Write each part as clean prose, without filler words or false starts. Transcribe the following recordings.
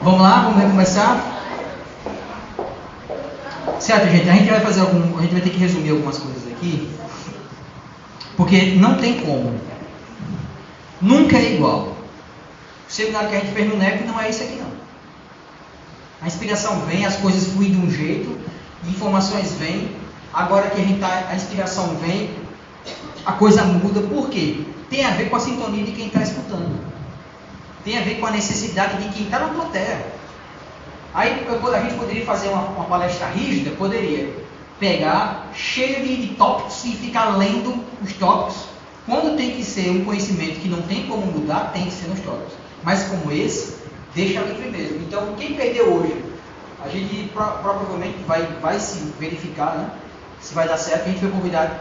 Vamos lá, vamos recomeçar? Certo, gente, a gente vai ter que resumir algumas coisas aqui, porque não tem como. Nunca é igual. O seminário que a gente fez no NEP não é isso aqui não. A inspiração vem, as coisas fluem de um jeito, informações vêm, agora que a inspiração vem, a coisa muda. Por quê? Tem a ver com a sintonia de quem está escutando. Tem a ver com a necessidade de quem está na plateia. Aí a gente poderia fazer uma palestra rígida, poderia pegar cheio de tópicos e ficar lendo os tópicos. Quando tem que ser um conhecimento que não tem como mudar, tem que ser nos tópicos. Mas como esse, deixa livre mesmo. Então, quem perdeu hoje, a gente provavelmente vai se verificar, né? Se vai dar certo. A gente foi convidado,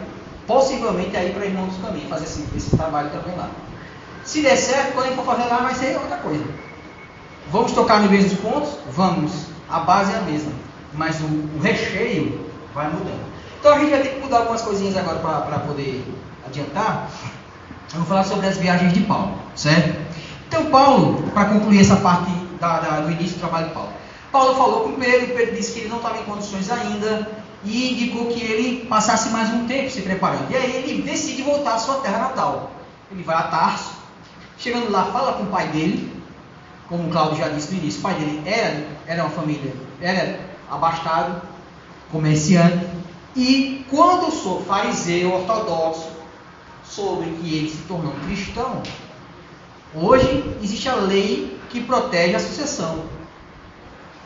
possivelmente, a ir para Irmãos do Caminho, fazer esse trabalho também lá. Se der certo, quando a gente for fazer lá, vai ser outra coisa. Vamos tocar nos mesmos pontos? Vamos. A base é a mesma. Mas o recheio vai mudando. Então a gente vai ter que mudar algumas coisinhas agora para poder adiantar. Eu vou falar sobre as viagens de Paulo, certo? Então Paulo, para concluir essa parte do início do trabalho de Paulo. Paulo falou com Pedro disse que ele não estava em condições ainda e indicou que ele passasse mais um tempo se preparando. E aí ele decide voltar à sua terra natal. Ele vai a Tarso. Chegando lá, fala com o pai dele, como o Cláudio já disse no início, o pai dele era uma família, era abastado, comerciante, e quando sou fariseu ortodoxo, soube que ele se tornou cristão. Hoje existe a lei que protege a sucessão.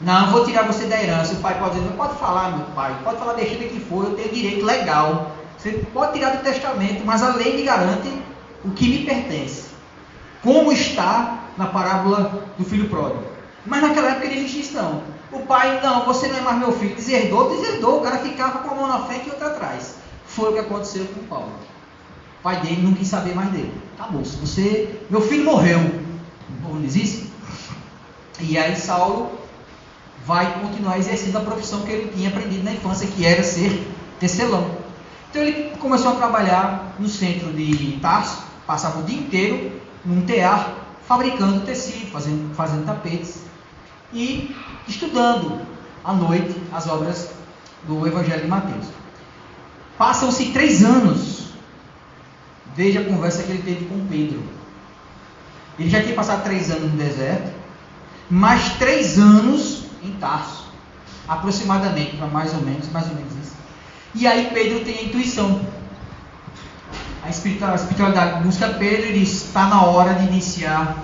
Não, vou tirar você da herança. O pai pode dizer, não pode falar, meu pai, pode falar deixa que for, eu tenho direito legal. Você pode tirar do testamento, mas a lei me garante o que me pertence. Como está na parábola do filho pródigo. Mas naquela época ele existia isso não. O pai, não, você não é mais meu filho. Deserdou, o cara ficava com a mão na frente e outra atrás. Foi o que aconteceu com Paulo. O pai dele não quis saber mais dele. Acabou, meu filho morreu. O povo diz isso? E aí Saulo vai continuar exercendo a profissão que ele tinha aprendido na infância, que era ser tecelão. Então ele começou a trabalhar no centro de Tarso, passava o dia inteiro num tear, fabricando tecido, fazendo tapetes e estudando à noite as obras do Evangelho de Mateus. Passam-se 3 anos desde a conversa que ele teve com Pedro. Ele já tinha passado 3 anos no deserto, mais 3 anos em Tarso, aproximadamente, para mais ou menos isso. E aí Pedro tem a intuição. A espiritualidade busca Pedro e diz, está na hora de iniciar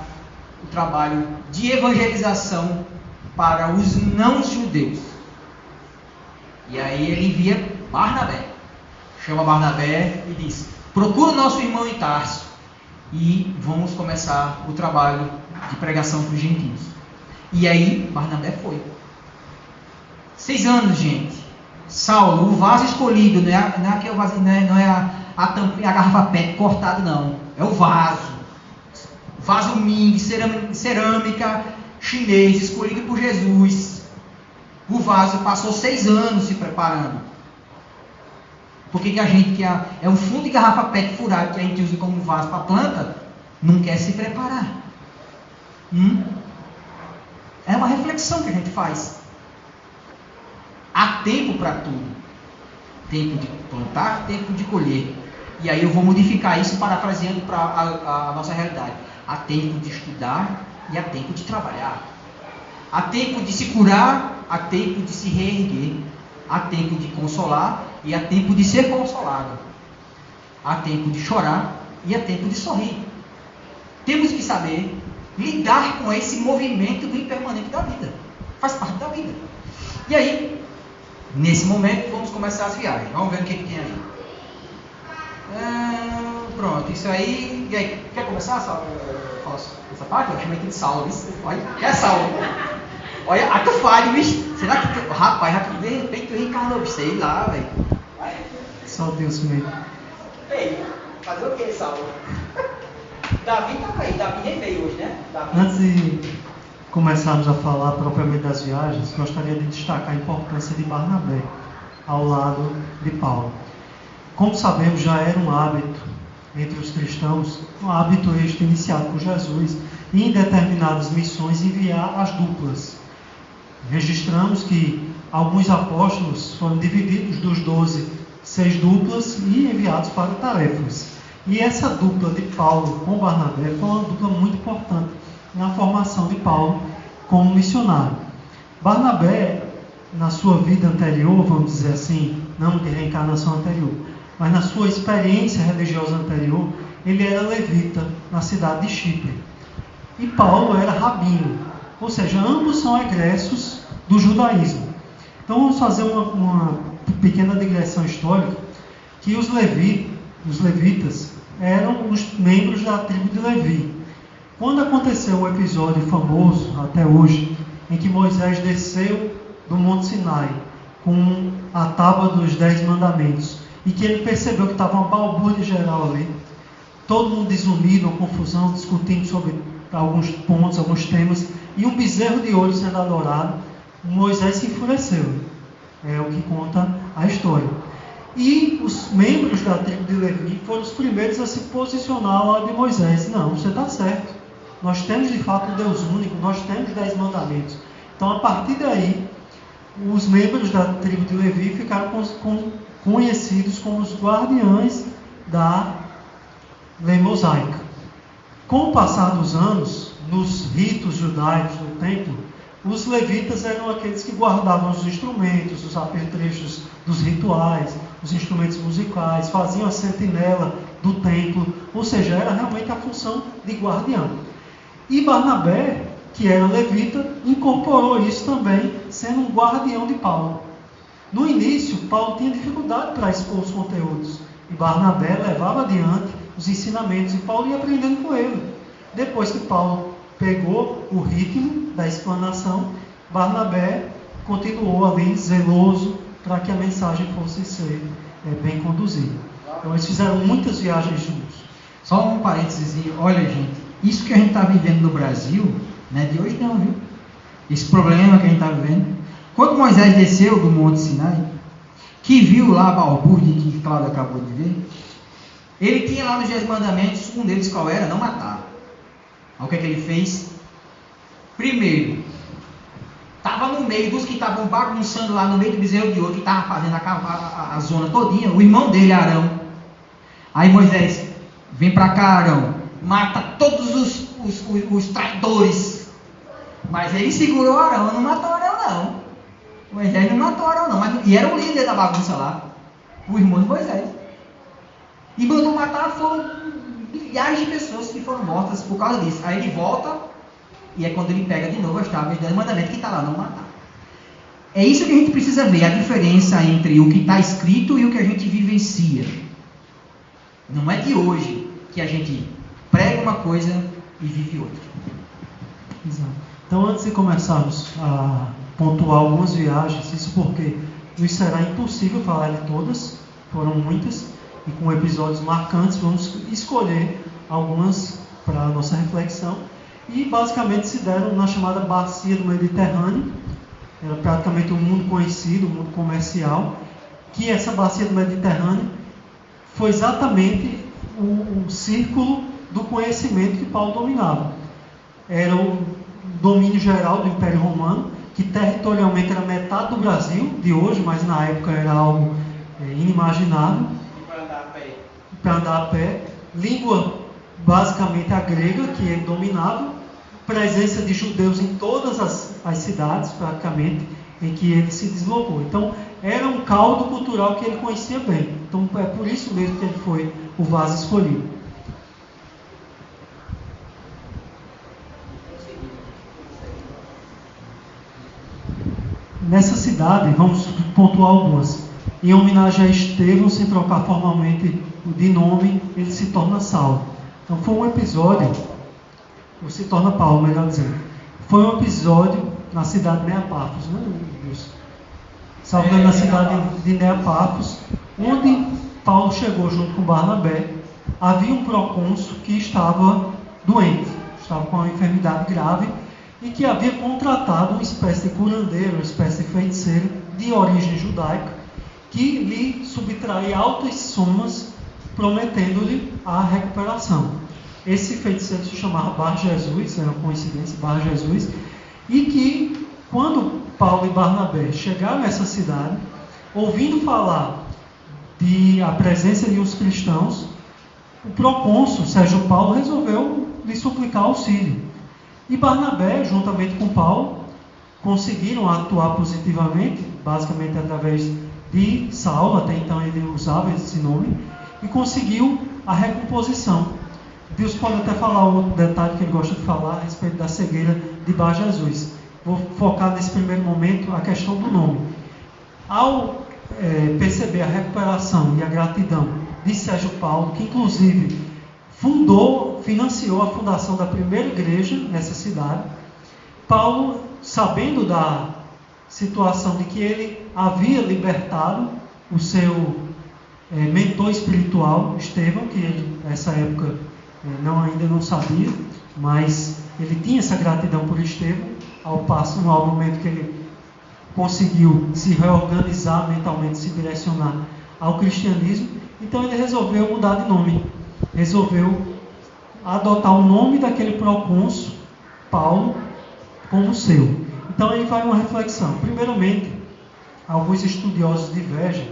o trabalho de evangelização para os não-judeus. E aí ele envia Barnabé. Chama Barnabé e diz, procura o nosso irmão em Tarso e vamos começar o trabalho de pregação para os gentios. E aí Barnabé foi. 6 anos, gente. Saulo, o vaso escolhido, não é aquele vaso, não é a garrafa PET cortada, não. É o vaso. Vaso Ming, cerâmica chinês, escolhido por Jesus. O vaso passou 6 anos se preparando. Por que a gente que é um fundo de garrafa PET furado que a gente usa como vaso para planta, não quer se preparar? É uma reflexão que a gente faz. Há tempo para tudo. Tempo de plantar, tempo de colher. E aí eu vou modificar isso parafraseando para a nossa realidade. Há tempo de estudar e há tempo de trabalhar. Há tempo de se curar, há tempo de se reerguer. Há tempo de consolar e há tempo de ser consolado. Há tempo de chorar e há tempo de sorrir. Temos que saber lidar com esse movimento do impermanente da vida. Faz parte da vida. E aí, nesse momento, vamos começar as viagens. Vamos ver o que tem ali. Pronto, isso aí. E aí, quer começar essa parte? Eu chamei aqui de Saulo. Olha, quer Saulo? Olha, a tu falha, bicho. Será que. Rapaz, de repente tu reencarnou, sei lá, velho. Só Deus mesmo. Ei, fazer o que, Saulo? Davi tá aí, Davi nem veio hoje, né? Antes de começarmos a falar propriamente das viagens, gostaria de destacar a importância de Barnabé ao lado de Paulo. Como sabemos, já era um hábito entre os cristãos, um hábito este iniciado por Jesus, e em determinadas missões enviar as duplas. Registramos que alguns apóstolos foram divididos dos 12, 6 duplas e enviados para tarefas. E essa dupla de Paulo com Barnabé foi uma dupla muito importante na formação de Paulo como missionário. Barnabé, na sua vida anterior, vamos dizer assim, não de reencarnação anterior, mas na sua experiência religiosa anterior, ele era levita na cidade de Chipre. E Paulo era rabino, ou seja, ambos são egressos do judaísmo. Então vamos fazer uma pequena digressão histórica, que os levitas eram os membros da tribo de Levi. Quando aconteceu o episódio famoso, até hoje, em que Moisés desceu do Monte Sinai com a tábua dos 10 mandamentos, e que ele percebeu que estava uma balbúrdia geral ali, todo mundo desunido, uma confusão, discutindo sobre alguns pontos, alguns temas, e um bezerro de ouro sendo adorado, Moisés se enfureceu. É o que conta a história. E os membros da tribo de Levi foram os primeiros a se posicionar ao lado de Moisés. Não, você está certo. Nós temos de fato um Deus único, nós temos 10 mandamentos. Então, a partir daí, os membros da tribo de Levi ficaram conhecidos como os guardiães da lei mosaica. Com o passar dos anos, nos ritos judaicos do templo, os levitas eram aqueles que guardavam os instrumentos, os apetrechos dos rituais, os instrumentos musicais, faziam a sentinela do templo, ou seja, era realmente a função de guardião. E Barnabé, que era levita, incorporou isso também, sendo um guardião de Paulo. No início, Paulo tinha dificuldade para expor os conteúdos, e Barnabé levava adiante os ensinamentos, e Paulo ia aprendendo com ele. Depois que Paulo pegou o ritmo da explanação, Barnabé continuou ali zeloso para que a mensagem fosse ser bem conduzida. Então eles fizeram muitas viagens juntos. Só um parênteses, olha gente, isso que a gente está vivendo no Brasil, não é de hoje não, viu? Esse problema que a gente está vivendo. Quando Moisés desceu do Monte Sinai, que viu lá a balbúrdia que Cláudio acabou de ver, ele tinha lá nos 10 mandamentos, um deles qual era? Não matar. O que é que ele fez? Primeiro, estava no meio dos que estavam bagunçando lá no meio do bezerro de ouro, que estava fazendo a zona todinha, o irmão dele, Arão. Aí Moisés, vem para cá, Arão, mata todos os traidores. Mas ele segurou Arão, não matou Arão não. Moisés não matou Arão não, mas, e era o líder da bagunça lá, o irmão de Moisés. E mandou matar, foram milhares de pessoas que foram mortas por causa disso. Aí ele volta, e é quando ele pega de novo as tábuas do mandamento que está lá, não matar. É isso que a gente precisa ver, a diferença entre o que está escrito e o que a gente vivencia. Não é de hoje que a gente prega uma coisa e vive outra. Exato. Então, antes de começarmos a pontuar algumas viagens, isso porque nos será impossível falar de todas, foram muitas, e com episódios marcantes, vamos escolher algumas para a nossa reflexão, e basicamente se deram na chamada Bacia do Mediterrâneo, era praticamente um mundo conhecido, um mundo comercial, que essa Bacia do Mediterrâneo foi exatamente o círculo do conhecimento que Paulo dominava. Era o domínio geral do Império Romano, que territorialmente era metade do Brasil de hoje, mas na época era algo inimaginável. Para andar a pé. Língua basicamente a grega, que ele dominava. Presença de judeus em todas as cidades, praticamente, em que ele se deslocou. Então, era um caldo cultural que ele conhecia bem. Então, é por isso mesmo que ele foi o vaso escolhido. Nessa cidade, vamos pontuar algumas. Em homenagem a Estevão, sem trocar formalmente de nome, ele se torna Saulo. Então foi um episódio, ou se torna Paulo, melhor dizendo. Foi um episódio na cidade de Neapafos, né? Salvo na cidade de Neapafos, onde Paulo chegou junto com Barnabé. Havia um procônsul que estava doente, estava com uma enfermidade grave, e que havia contratado uma espécie de curandeiro, uma espécie de feiticeiro de origem judaica, que lhe subtraía altas somas, prometendo-lhe a recuperação. Esse feiticeiro se chamava Bar Jesus, era uma coincidência, Bar Jesus, e que quando Paulo e Barnabé chegaram a essa cidade, ouvindo falar a presença de uns cristãos, o procônsul Sérgio Paulo resolveu lhe suplicar auxílio. E Barnabé, juntamente com Paulo, conseguiram atuar positivamente, basicamente através de Saulo, até então ele usava esse nome, e conseguiu a recomposição. Deus pode até falar um outro detalhe que ele gosta de falar a respeito da cegueira de Bar Jesus. Vou focar nesse primeiro momento a questão do nome. Ao perceber a recuperação e a gratidão de Sérgio Paulo, que inclusive financiou a fundação da primeira igreja nessa cidade, Paulo, sabendo da situação de que ele havia libertado o seu mentor espiritual, Estevão, que ele, nessa época, ainda não sabia, mas ele tinha essa gratidão por Estevão, ao momento que ele conseguiu se reorganizar mentalmente, se direcionar ao cristianismo. Então ele resolveu mudar de nome, resolveu adotar o nome daquele procônsul, Paulo, como seu. Então aí vai uma reflexão. Primeiramente, alguns estudiosos divergem,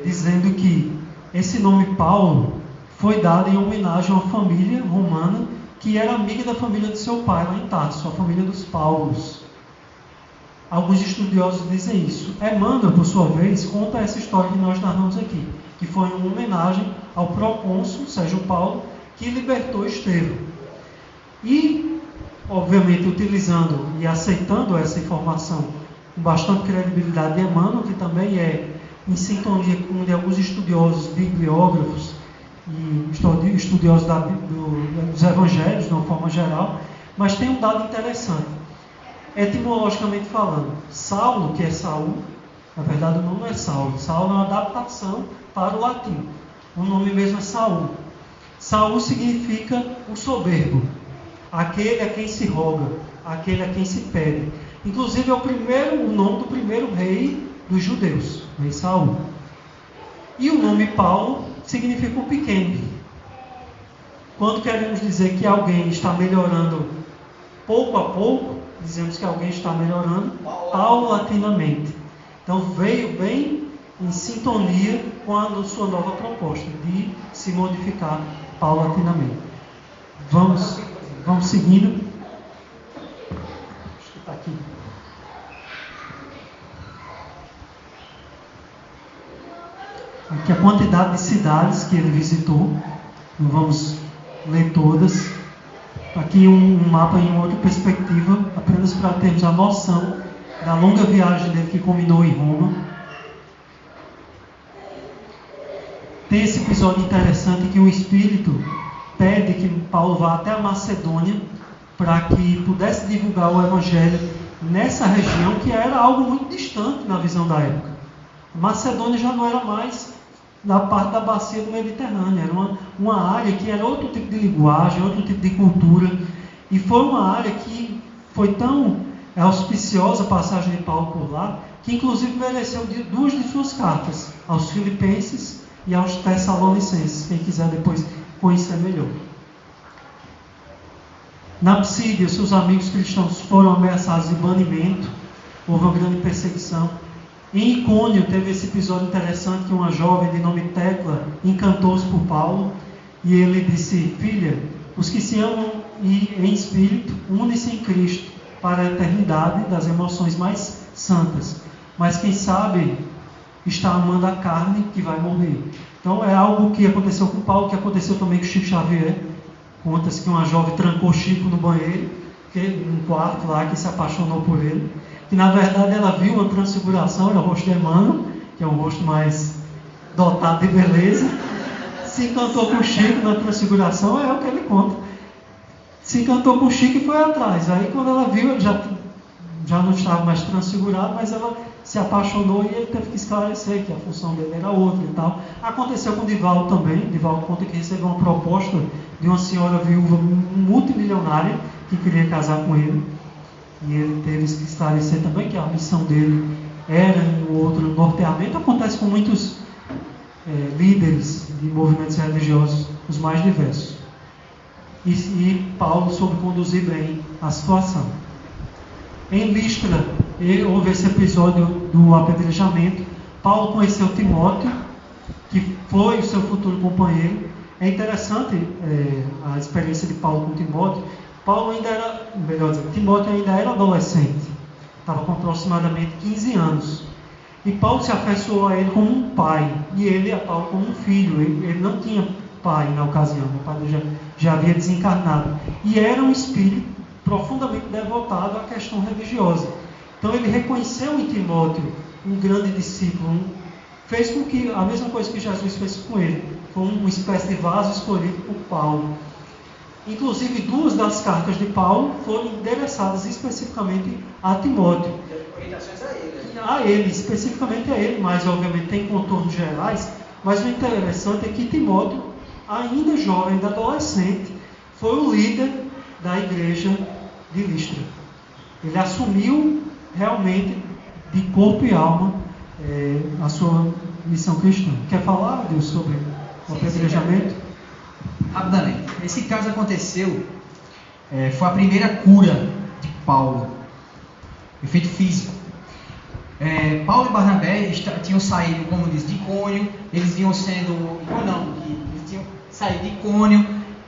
dizendo que esse nome Paulo foi dado em homenagem a uma família romana que era amiga da família de seu pai lá em Tarso, a família dos Paulos. Alguns estudiosos dizem isso. Emmanuel, por sua vez, conta essa história que nós narramos aqui, que foi uma homenagem ao procônsul Sérgio Paulo, que libertou Estevão. E, obviamente, utilizando e aceitando essa informação com bastante credibilidade de Emmanuel, que também é em sintonia com de alguns estudiosos, bibliógrafos e estudiosos dos evangelhos, de uma forma geral, mas tem um dado interessante. Etimologicamente falando, Saulo, que é Saul, na verdade o nome não é Saulo. Saulo é uma adaptação para o latim. O nome mesmo é Saul. Saul significa o soberbo, aquele a quem se roga, aquele a quem se pede. Inclusive é o nome do primeiro rei dos judeus, rei Saul. E o nome Paulo significa o pequeno. Quando queremos dizer que alguém está melhorando pouco a pouco, dizemos que alguém está melhorando paulatinamente. Então veio bem em sintonia com a sua nova proposta de se modificar paulatinamente. Vamos seguindo. Acho que está aqui. Aqui a quantidade de cidades que ele visitou. Não vamos ler todas. Aqui um mapa em outra perspectiva, apenas para termos a noção da longa viagem dele que culminou em Roma. Tem esse episódio interessante que o Espírito pede que Paulo vá até a Macedônia para que pudesse divulgar o Evangelho nessa região que era algo muito distante na visão da época. A Macedônia já não era mais da parte da bacia do Mediterrâneo, era uma área que era outro tipo de linguagem, outro tipo de cultura, e foi uma área que foi tão auspiciosa a passagem de Paulo por lá, que inclusive mereceu duas de suas cartas, aos Filipenses e aos Tessalonicenses, quem quiser depois conhecer melhor. Na Psídia, seus amigos cristãos foram ameaçados de banimento, houve uma grande perseguição. Em Icônio teve esse episódio interessante que uma jovem de nome Tecla encantou-se por Paulo e ele disse: filha, os que se amam em espírito unem-se em Cristo para a eternidade das emoções mais santas, mas quem sabe está amando a carne que vai morrer. Então é algo que aconteceu com Paulo, que aconteceu também com Chico Xavier. Conta-se que uma jovem trancou Chico no banheiro, num quarto lá, que se apaixonou por ele, que na verdade ela viu uma transfiguração, era o rosto de Emmanuel, que é um rosto mais dotado de beleza, se encantou com Chico na transfiguração, é o que ele conta. Se encantou com Chico e foi atrás. Aí quando ela viu, ele já não estava mais transfigurado, mas ela se apaixonou e ele teve que esclarecer que a função dele era outra e tal. Aconteceu com Divaldo também. Divaldo conta que recebeu uma proposta de uma senhora viúva multimilionária que queria casar com ele. E ele teve que esclarecer também que a missão dele era em outro norteamento. Acontece com muitos líderes de movimentos religiosos, os mais diversos. e Paulo soube conduzir bem a situação. Em Listra, houve esse episódio do apedrejamento. Paulo conheceu Timóteo, que foi o seu futuro companheiro. É interessante a experiência de Paulo com Timóteo. Timóteo ainda era adolescente, estava com aproximadamente 15 anos. E Paulo se afeiçoou a ele como um pai, e ele a Paulo como um filho. Ele não tinha pai na ocasião, o pai já havia desencarnado. E era um espírito profundamente devotado à questão religiosa. Então ele reconheceu em Timóteo um grande discípulo, fez com que a mesma coisa que Jesus fez com ele, foi uma espécie de vaso escolhido por Paulo. Inclusive, 2 das cartas de Paulo foram endereçadas especificamente a Timóteo. Orientações a ele. A ele, especificamente a ele, mas obviamente tem contornos gerais. Mas o interessante é que Timóteo, ainda jovem, ainda adolescente, foi o líder da igreja de Listra. Ele assumiu realmente de corpo e alma a sua missão cristã. Quer falar, Deus, sobre o apedrejamento? Rapidamente. Esse caso aconteceu, foi a primeira cura de Paulo, efeito físico. Paulo e Barnabé tinham saído, como diz, de Icônio. Eles vinham sendo, eles tinham saído de Icônio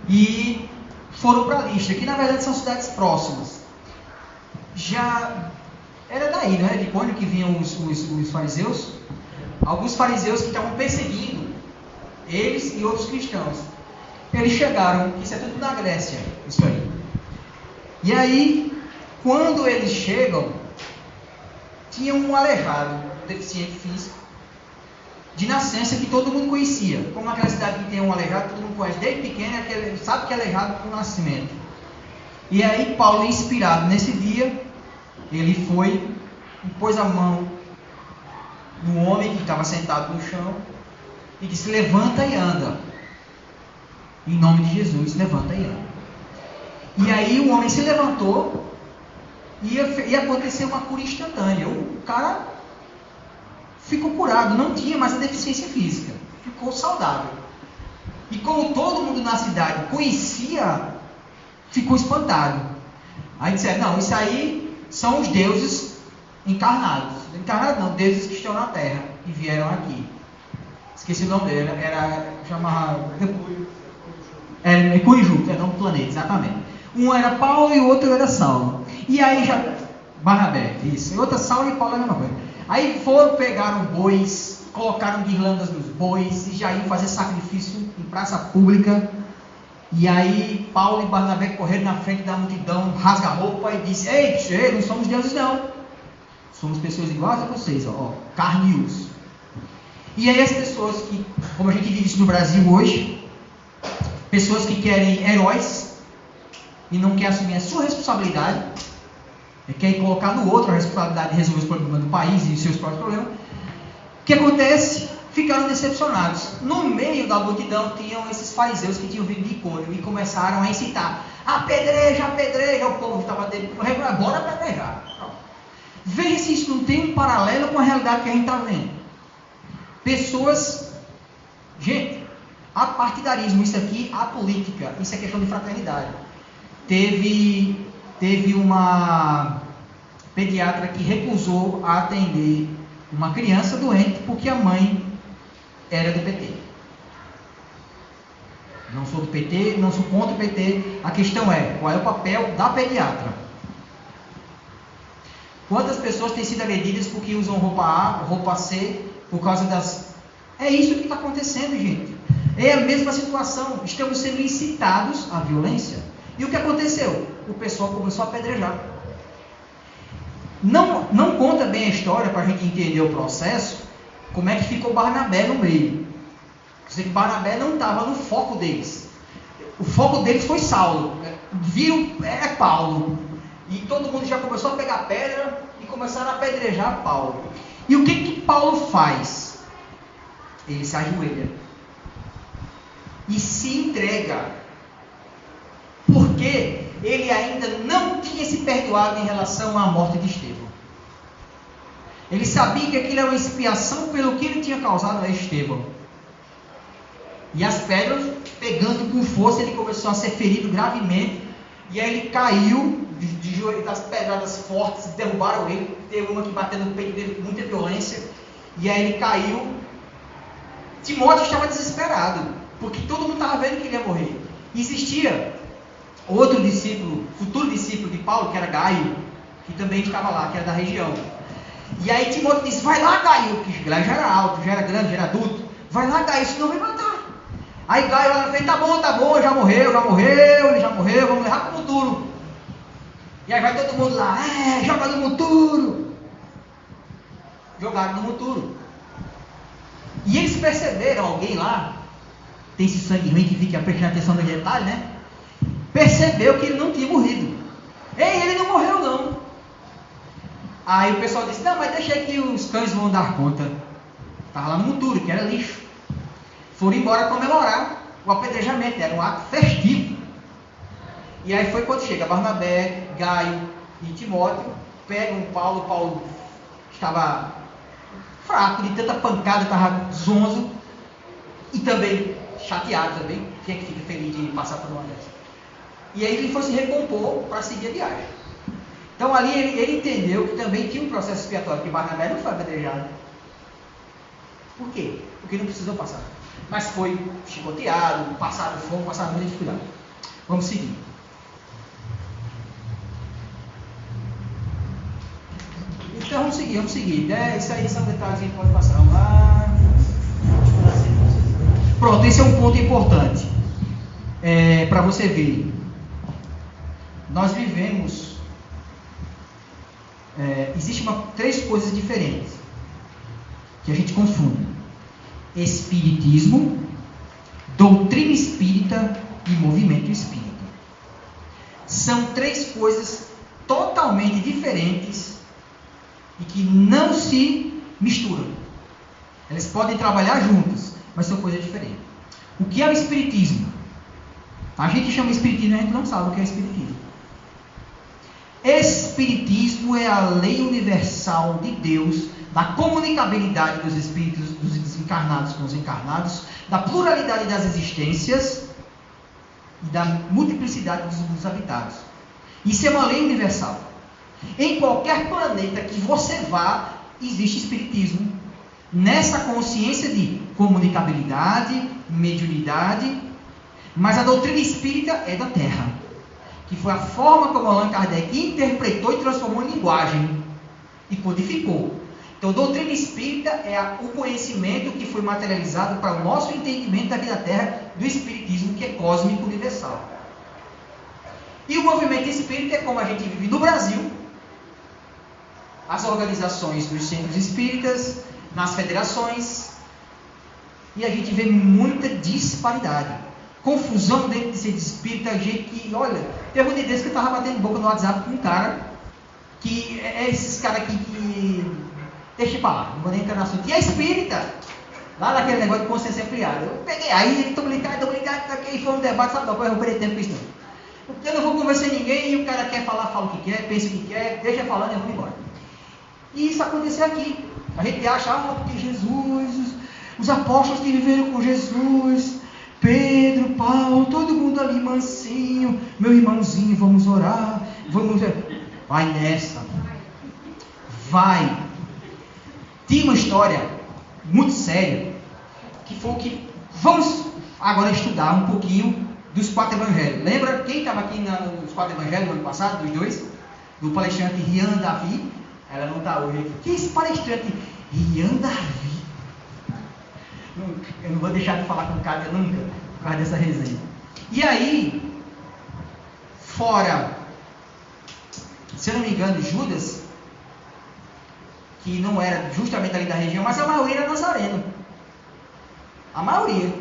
e foram para Listra, que na verdade são cidades próximas. Já era daí, não é? De Icônio que vinham os fariseus. Alguns fariseus que estavam perseguindo eles e outros cristãos. Eles chegaram, isso é tudo na Grécia, isso aí. E aí, quando eles chegam, tinha um aleijado, um deficiente físico, de nascença, que todo mundo conhecia. Como aquela cidade que tem um aleijado, todo mundo conhece desde pequeno, sabe que é aleijado por nascimento. E aí Paulo, inspirado nesse dia, ele foi e pôs a mão no homem que estava sentado no chão e disse: levanta e anda. Em nome de Jesus, levanta e anda. E aí o homem se levantou e aconteceu uma cura instantânea. O cara ficou curado, não tinha mais a deficiência física, ficou saudável. E como todo mundo na cidade conhecia, ficou espantado. Aí disseram: não, isso aí são os deuses encarnados. Encarnados não, deuses que estão na terra e vieram aqui. Esqueci o nome dele, chamava Mercúrio e Júpiter, é o nome do planeta, exatamente. Um era Paulo e o outro era Saulo. E aí Barnabé, isso. E outra, Saulo e Paulo é a mesma coisa. Aí pegaram bois, colocaram guirlandas nos bois e já iam fazer sacrifício em praça pública. E aí Paulo e Barnabé correram na frente da multidão, rasga a roupa e disse: ei, não somos deuses não. Somos pessoas iguais a vocês, carne e osso. E aí as pessoas que, como a gente vive isso no Brasil hoje, pessoas que querem heróis e não querem assumir a sua responsabilidade, querem colocar no outro a responsabilidade de resolver os problemas do país e os seus próprios problemas. O que acontece? Ficaram decepcionados. No meio da multidão tinham esses fariseus que tinham vindo de Icônio e começaram a incitar: apedreja, apedreja. O povo estava dele, bora apedrejar. Veja se isso não tem um paralelo com a realidade que a gente está vendo. Pessoas, gente, apartidarismo, isso aqui, a política, isso é questão de fraternidade. Teve uma pediatra que recusou a atender uma criança doente porque a mãe era do PT. Não sou do PT, não sou contra o PT. A questão é, qual é o papel da pediatra? Quantas pessoas têm sido agredidas porque usam roupa A, roupa C, por causa das... É isso que está acontecendo, gente. É a mesma situação. Estamos sendo incitados à violência. E o que aconteceu? O pessoal começou a apedrejar. Não conta bem a história para a gente entender o processo, como é que ficou Barnabé no meio. Quer dizer, Barnabé não estava no foco deles. O foco deles foi Saulo. Viram, Paulo. E todo mundo já começou a pegar pedra e começaram a apedrejar Paulo. E o que Paulo faz? Ele se ajoelha e se entrega, porque ele ainda não tinha se perdoado em relação à morte de Estevão. Ele sabia que aquilo era uma expiação pelo que ele tinha causado a Estevão. E as pedras, pegando com força, ele começou a ser ferido gravemente. E aí ele caiu de joelho, das pedradas fortes, derrubaram ele. Teve uma que bateu no peito dele com muita violência. E aí ele caiu. Timóteo estava desesperado, porque todo mundo estava vendo que ele ia morrer. Existia outro discípulo, futuro discípulo de Paulo, que era Gaio, que também estava lá, que era da região. E aí Timóteo disse: vai lá, Gaio, que Gaio já era alto, já era grande, já era adulto. Vai lá, Gaio, senão vai matar. Aí Gaio lá fez: tá bom, já morreu, vamos levar para o futuro. E aí vai todo mundo lá: joga no futuro. Jogaram no futuro. E eles perceberam, alguém lá, tem esse sangue ruim que fica prestando atenção no detalhe, né? Percebeu que ele não tinha morrido. Ei, ele não morreu não. Aí o pessoal disse: não, mas deixa que os cães vão dar conta. Estava lá no futuro, que era lixo. Foram embora comemorar o apedrejamento, era um ato festivo. E aí foi quando chega Barnabé, Gaio e Timóteo, pegam Paulo estava fraco, de tanta pancada, estava zonzo, e também chateado também, quem é que fica feliz de passar por uma dessa? E aí ele foi se recompor para seguir a viagem. Então ali ele entendeu que também tinha um processo expiatório, que Barnabé não foi apedrejado. Por quê? Porque não precisou passar. Mas foi chicoteado, passado fogo, passado muita dificuldade. Vamos seguir. Então vamos seguir. Isso aí são detalhes que a gente pode passar lá. Pronto, esse é um ponto importante. Para você ver. Nós vivemos. Existem três coisas diferentes que a gente confunde: espiritismo, doutrina espírita e movimento espírita. São três coisas totalmente diferentes e que não se misturam. Elas podem trabalhar juntas, mas são coisas diferentes. O que é o espiritismo? A gente chama espiritismo, a gente não sabe o que é espiritismo. Espiritismo é a lei universal de Deus, da comunicabilidade dos espíritos, dos desencarnados com os encarnados, da pluralidade das existências e da multiplicidade dos habitados. Isso é uma lei universal. Em qualquer planeta que você vá, existe espiritismo, nessa consciência de comunicabilidade, mediunidade, mas a doutrina espírita é da Terra, que foi a forma como Allan Kardec interpretou e transformou em linguagem e codificou. Então, doutrina espírita é o conhecimento que foi materializado para o nosso entendimento aqui da Terra do espiritismo, que é cósmico universal. E o movimento espírita é como a gente vive no Brasil, as organizações dos centros espíritas, nas federações, e a gente vê muita disparidade, confusão dentro de ser espírita, gente que, olha, teve um dia desse que eu estava batendo boca no WhatsApp com um cara, que é esses caras que deixa pra lá, não vou nem entrar no assunto, e é espírita, lá naquele negócio de consciência ampliada. Eu peguei, aí ele tô ligado, e foi um debate, sabe, depois eu não perdi tempo com isso não. Eu não vou convencer ninguém, e o cara quer falar, fala o que quer, pensa o que quer, deixa falando e eu vou embora. E isso aconteceu aqui. A gente acha, porque Jesus, os apóstolos que viveram com Jesus, Pedro, Paulo, todo mundo ali mansinho, meu irmãozinho, vamos orar, vai nessa, vai. Tinha uma história muito séria, que foi o que, vamos agora estudar um pouquinho dos 4 evangelhos. Lembra quem estava aqui nos 4 evangelhos no ano passado, dos 2? Do palestrante Rian Davi. Ela não está hoje. Que é esse palestrante Rian Davi? Eu não vou deixar de falar com o Cátia nunca, por causa dessa resenha. E aí, fora, se eu não me engano, Judas, que não era justamente ali da região, mas a maioria era nazareno. A maioria.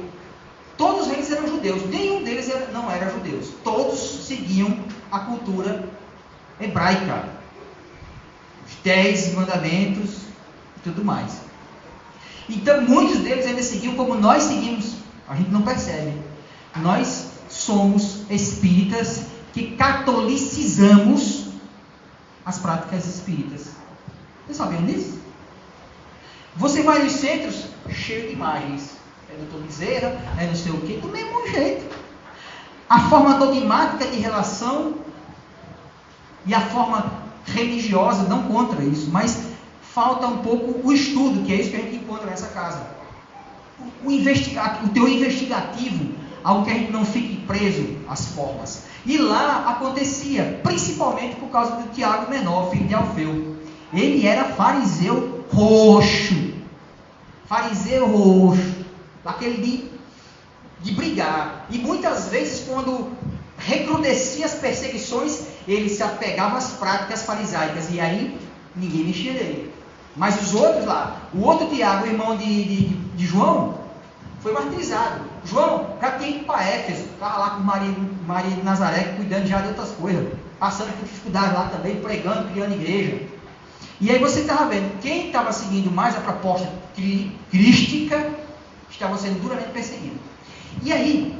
Todos eles eram judeus. Nenhum deles não era judeus. Todos seguiam a cultura hebraica. Os 10 mandamentos e tudo mais. Então, muitos deles ainda seguiam como nós seguimos. A gente não percebe. Nós somos espíritas que catolicizamos as práticas espíritas. Vocês sabiam disso? Você vai nos centros, cheio de imagens doutor Bezerra, é não sei o quê, do mesmo jeito. A forma dogmática de relação e a forma religiosa não contra isso, mas falta um pouco o estudo, que é isso que a gente encontra nessa casa. O teor investigativo, algo que a gente não fique preso às formas. E lá acontecia, principalmente por causa do Tiago Menor, filho de Alfeu. Ele era fariseu roxo. Fariseu roxo. Aquele de brigar. E muitas vezes, quando recrudescia as perseguições, ele se apegava às práticas farisaicas. E aí, ninguém mexia nele. Mas os outros lá, o outro Tiago, irmão de João, foi martirizado. João já tinha ido para Éfeso, estava lá com Maria de Nazaré, cuidando já de outras coisas, passando por dificuldades lá também, pregando, criando igreja. E aí você estava vendo, quem estava seguindo mais a proposta crística, estava sendo duramente perseguido. E aí,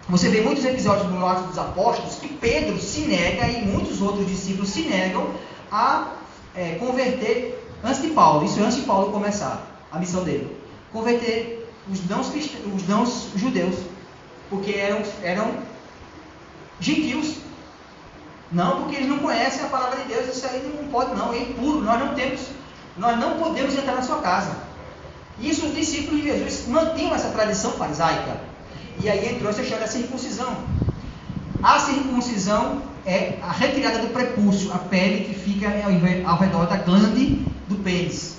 você vê muitos episódios no Atos dos Apóstolos que Pedro se nega e muitos outros discípulos se negam a converter antes de Paulo, isso antes de Paulo começar a missão dele, converter os não judeus, porque eram gentios. Não, porque eles não conhecem a palavra de Deus, isso aí não pode não, é impuro, nós não podemos entrar na sua casa. Isso os discípulos de Jesus mantinham essa tradição farisaica. E aí entrou essa história da circuncisão. A circuncisão é a retirada do prepúcio, a pele que fica ao redor da glande do pênis.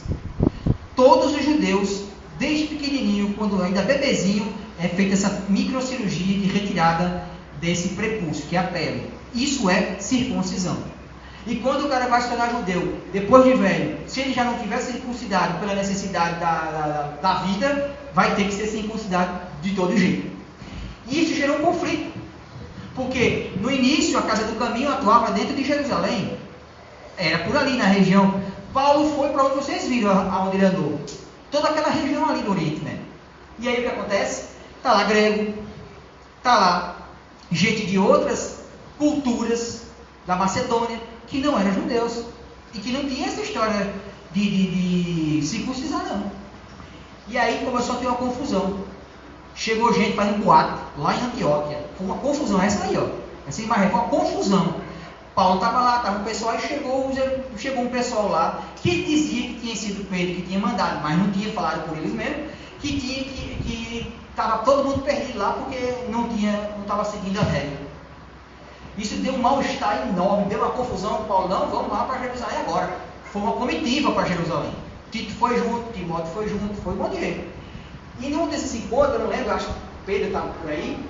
Todos os judeus, desde pequenininho, quando ainda bebezinho, é feita essa microcirurgia de retirada desse prepúcio, que é a pele. Isso é circuncisão. E quando o cara vai se tornar judeu, depois de velho, se ele já não tiver circuncidado pela necessidade da vida, vai ter que ser circuncidado de todo jeito. E isso gerou um conflito. Porque no início a Casa do Caminho atuava dentro de Jerusalém. Era por ali na região. Paulo foi para onde vocês viram aonde ele andou. Toda aquela região ali do Oriente, né? E aí o que acontece? Está lá grego, está lá gente de outras culturas da Macedônia que não eram judeus e que não tinha essa história de circuncisar não. E aí começou a ter uma confusão. Chegou gente fazendo boato lá em Antioquia. Foi uma confusão, essa aí, ó. Essa imagem foi uma confusão. Paulo estava lá, estava um pessoal, e chegou um pessoal lá que dizia que tinha sido Pedro que tinha mandado, mas não tinha falado por eles mesmo, que estava todo mundo perdido lá porque não estava seguindo a regra. Isso deu um mal-estar enorme, deu uma confusão. Paulo, não, vamos lá para Jerusalém agora. Foi uma comitiva para Jerusalém. Tito foi junto, Timóteo foi junto, foi um monte de gente. E num desses encontros, eu não lembro, acho que Pedro estava por aí,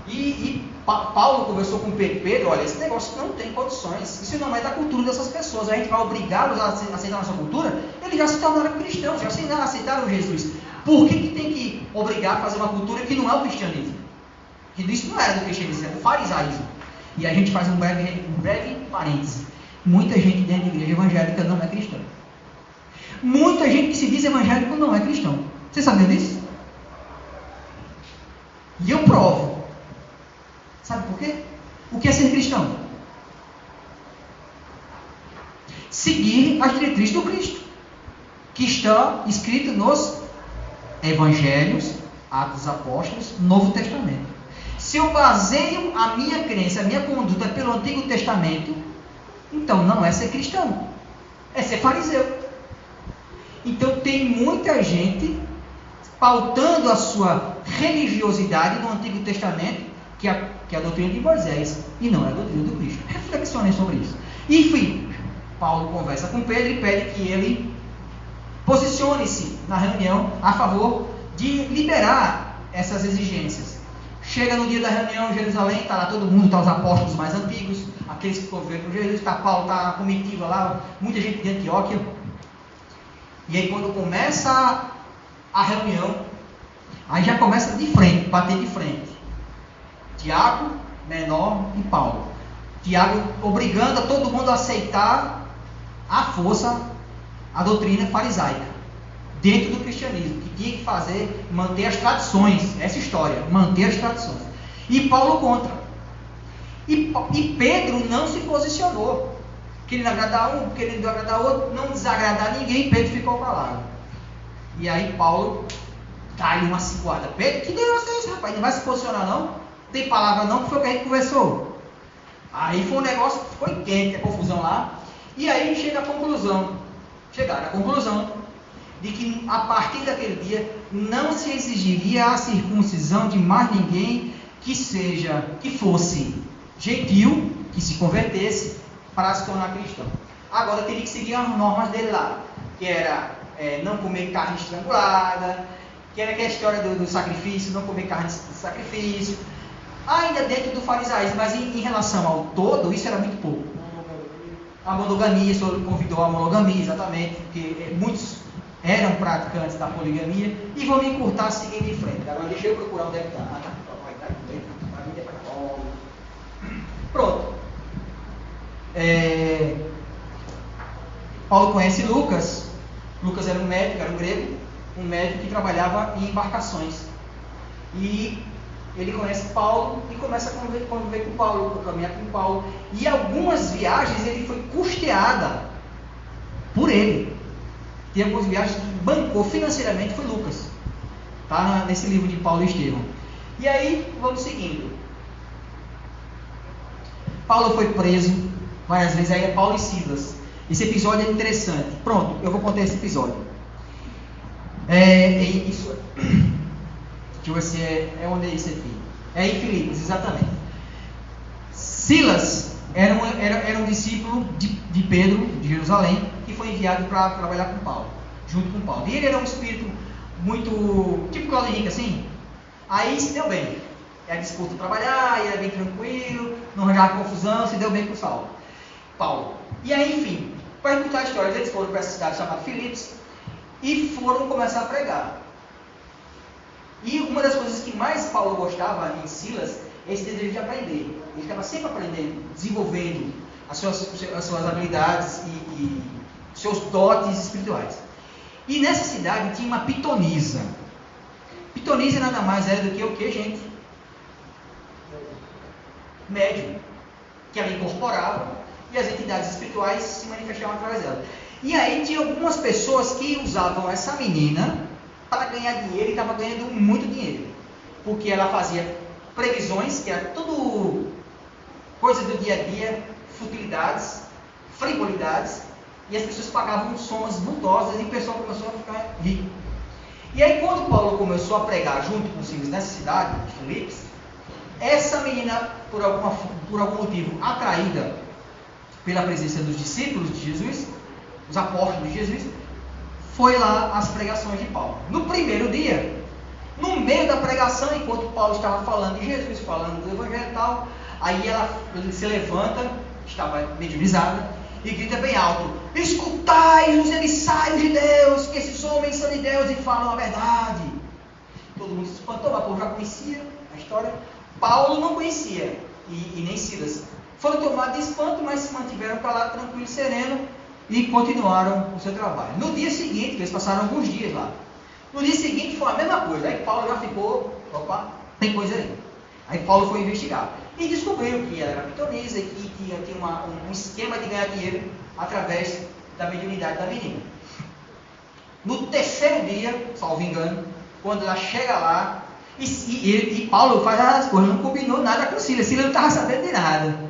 e Paulo conversou com Pedro, olha, esse negócio não tem condições, isso não é da cultura dessas pessoas, a gente vai obrigá-los a aceitar a nossa cultura, eles já se tornaram cristãos, já aceitaram Jesus. Por que tem que obrigar a fazer uma cultura que não é o cristianismo? Que isso não era do cristianismo, é do farisaísmo. E a gente faz um breve parêntese. Muita gente dentro da igreja evangélica não é cristã. Muita gente que se diz evangélico não é cristão. Você sabia disso? E eu provo. Sabe por quê? O que é ser cristão? Seguir as diretrizes do Cristo, que está escrito nos Evangelhos, Atos dos Apóstolos, Novo Testamento. Se eu baseio a minha crença, a minha conduta pelo Antigo Testamento, então não é ser cristão, é ser fariseu. Então tem muita gente pautando a sua religiosidade no Antigo Testamento, que é a doutrina de Moisés, e não é a doutrina do Cristo. Reflexionem sobre isso. Enfim, Paulo conversa com Pedro e pede que ele posicione-se na reunião a favor de liberar essas exigências. Chega no dia da reunião em Jerusalém, está lá todo mundo, está os apóstolos mais antigos, aqueles que conviveram com Jesus, está Paulo, está a comitiva lá, muita gente de Antioquia. E aí quando começa a reunião, aí já começa de frente, bater de frente. Tiago, Menor e Paulo. Tiago obrigando a todo mundo a aceitar à força a doutrina farisaica dentro do cristianismo, que tinha que fazer, manter as tradições, essa história, manter as tradições. E Paulo contra. E Pedro não se posicionou, querendo agradar um, querendo agradar outro, não desagradar ninguém. Pedro ficou calado. E aí Paulo dá-lhe uma ciguada. Pedro, que negócio é esse, rapaz? Não vai se posicionar, não? Tem palavra não, que foi o que a gente conversou. Aí foi um negócio que ficou quente, a confusão lá. E aí chegaram à conclusão de que a partir daquele dia não se exigiria a circuncisão de mais ninguém que fosse gentil, que se convertesse para se tornar cristão. Agora teria que seguir as normas dele lá, que era não comer carne estrangulada, que era que a história do sacrifício, não comer carne de sacrifício, ainda dentro do farisaísmo, mas em relação ao todo, isso era muito pouco. A monogamia, o senhor convidou a monogamia, exatamente, porque muitos eram praticantes da poligamia, e vou me encurtar seguindo em frente. Agora deixa eu procurar onde é que está. Pronto. Paulo conhece Lucas. Lucas era um médico, era um grego, um médico que trabalhava em embarcações. E ele conhece Paulo e começa a conviver com Paulo, a caminhar com Paulo. E algumas viagens ele foi custeada por ele. Tem algumas viagens que bancou financeiramente, foi Lucas. Está nesse livro de Paulo e Estevão. E aí, vamos seguindo. Paulo foi preso várias vezes, aí é Paulo e Silas. Esse episódio é interessante. Pronto, eu vou contar esse episódio. Deixa eu ver se é onde é isso aqui. É em Filipos, exatamente. Silas era um discípulo de Pedro, de Jerusalém, que foi enviado para trabalhar com Paulo, junto com Paulo. E ele era um espírito muito, tipo Claudio Henrique, assim. Aí se deu bem. Era disposto a trabalhar, era bem tranquilo, não arranjava confusão, se deu bem com Paulo. E aí, enfim, para contar a história, eles foram para essa cidade chamada Filipos e foram começar a pregar. E uma das coisas que mais Paulo gostava em Silas é esse desejo de aprender. Ele estava sempre aprendendo, desenvolvendo as suas habilidades e seus dotes espirituais. E nessa cidade tinha uma pitonisa. Pitonisa nada mais era do que o que, gente? Médium. Que ela incorporava e as entidades espirituais se manifestavam através dela. E aí tinha algumas pessoas que usavam essa menina para ganhar dinheiro e estava ganhando muito dinheiro. Porque ela fazia previsões, que era tudo coisa do dia a dia, futilidades, frivolidades, e as pessoas pagavam somas vultosas e o pessoal começou a ficar rico. E aí quando Paulo começou a pregar junto com os filhos nessa cidade, de Filipos, essa menina, por algum motivo, atraída pela presença dos discípulos de Jesus, os apóstolos de Jesus, foi lá às pregações de Paulo. No primeiro dia, no meio da pregação, enquanto Paulo estava falando de Jesus, falando do Evangelho e tal, aí ela se levanta, estava mediunizada, e grita bem alto: escutai os emissários de Deus, que esses homens são de Deus e falam a verdade. Todo mundo se espantou, mas o povo já conhecia a história. Paulo não conhecia, e nem Silas. Foram tomados de espanto, mas se mantiveram calados, tranquilo e sereno, e continuaram o seu trabalho. No dia seguinte, eles passaram alguns dias lá. No dia seguinte foi a mesma coisa. Aí Paulo já ficou, opa, tem coisa aí. Aí Paulo foi investigar. E descobriu que ela era pitonisa e que tinha um esquema de ganhar dinheiro através da mediunidade da menina. No terceiro dia, salvo engano, quando ela chega lá, e Paulo faz as coisas, não combinou nada com Silas. Silas não estava sabendo de nada.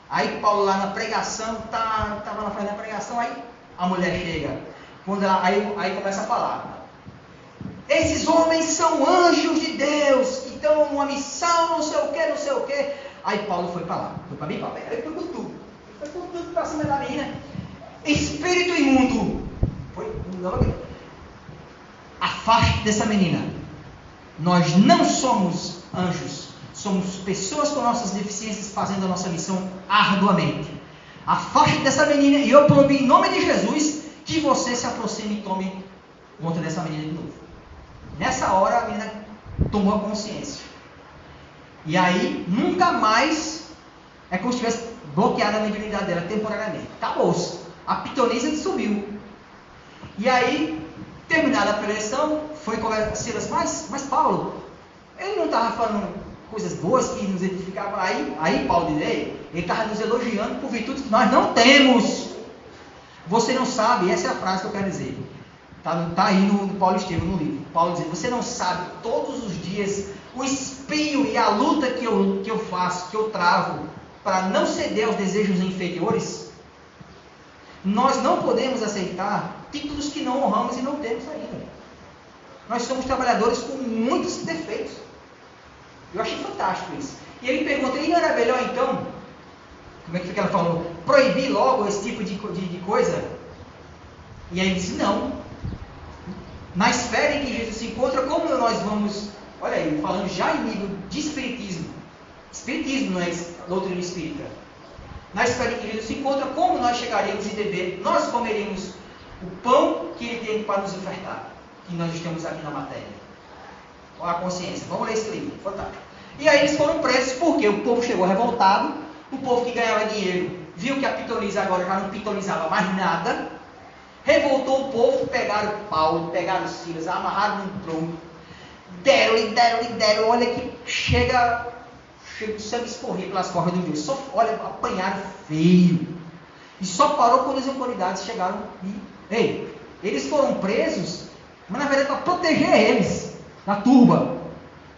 Aí Paulo lá na pregação, estava na frente da pregação, aí a mulher chega. Aí começa a falar: esses homens são anjos de Deus, que estão numa missão, não sei o que. Aí Paulo foi para lá, foi para mim, papai. Aí foi com tudo. Foi com tudo para cima da menina. Espírito imundo. Afaste dessa menina. Nós não somos anjos. Somos pessoas com nossas deficiências fazendo a nossa missão arduamente. Afaste dessa menina e eu prometo em nome de Jesus que você se aproxime e tome conta dessa menina de novo. Nessa hora a menina tomou a consciência. E aí nunca mais é como se tivesse bloqueado a mediunidade dela temporariamente. Acabou-se. A pitonisa subiu. E aí, terminada a preleção, foi conversar com Silas, mas Paulo, ele não estava falando coisas boas que nos edificavam. Aí Paulo diz: ele estava nos elogiando por virtudes que nós não temos. Você não sabe, essa é a frase que eu quero dizer. Tá aí no Paulo Estevam, no livro. Paulo diz: você não sabe todos os dias o espinho e a luta que eu faço, que eu travo, para não ceder aos desejos inferiores? Nós não podemos aceitar títulos que não honramos e não temos ainda. Nós somos trabalhadores com muitos defeitos. Eu achei fantástico isso. E ele pergunta: e não era melhor então, como é que ela falou, proibir logo esse tipo de coisa? E aí ele disse: não. Na esfera em que Jesus se encontra, como nós vamos... Olha aí, falando já em nível de espiritismo. Espiritismo não é doutrina espírita. Na esfera em que Jesus se encontra, como nós chegaríamos em dever, nós comeríamos o pão que ele tem para nos ofertar, que nós estamos aqui na matéria. A consciência. Vamos ler esse livro. Fantástico. E aí eles foram presos porque o povo chegou revoltado, o povo que ganhava dinheiro viu que a pitonisa agora já não pitonizava mais nada, revoltou o povo, pegaram Paulo, pegaram Silas, amarraram num tronco, deram, olha que chega o sangue escorrer pelas cordas do meio, só, olha, apanharam feio, e só parou quando as autoridades chegaram e, eles foram presos, mas na verdade para proteger eles, da turba,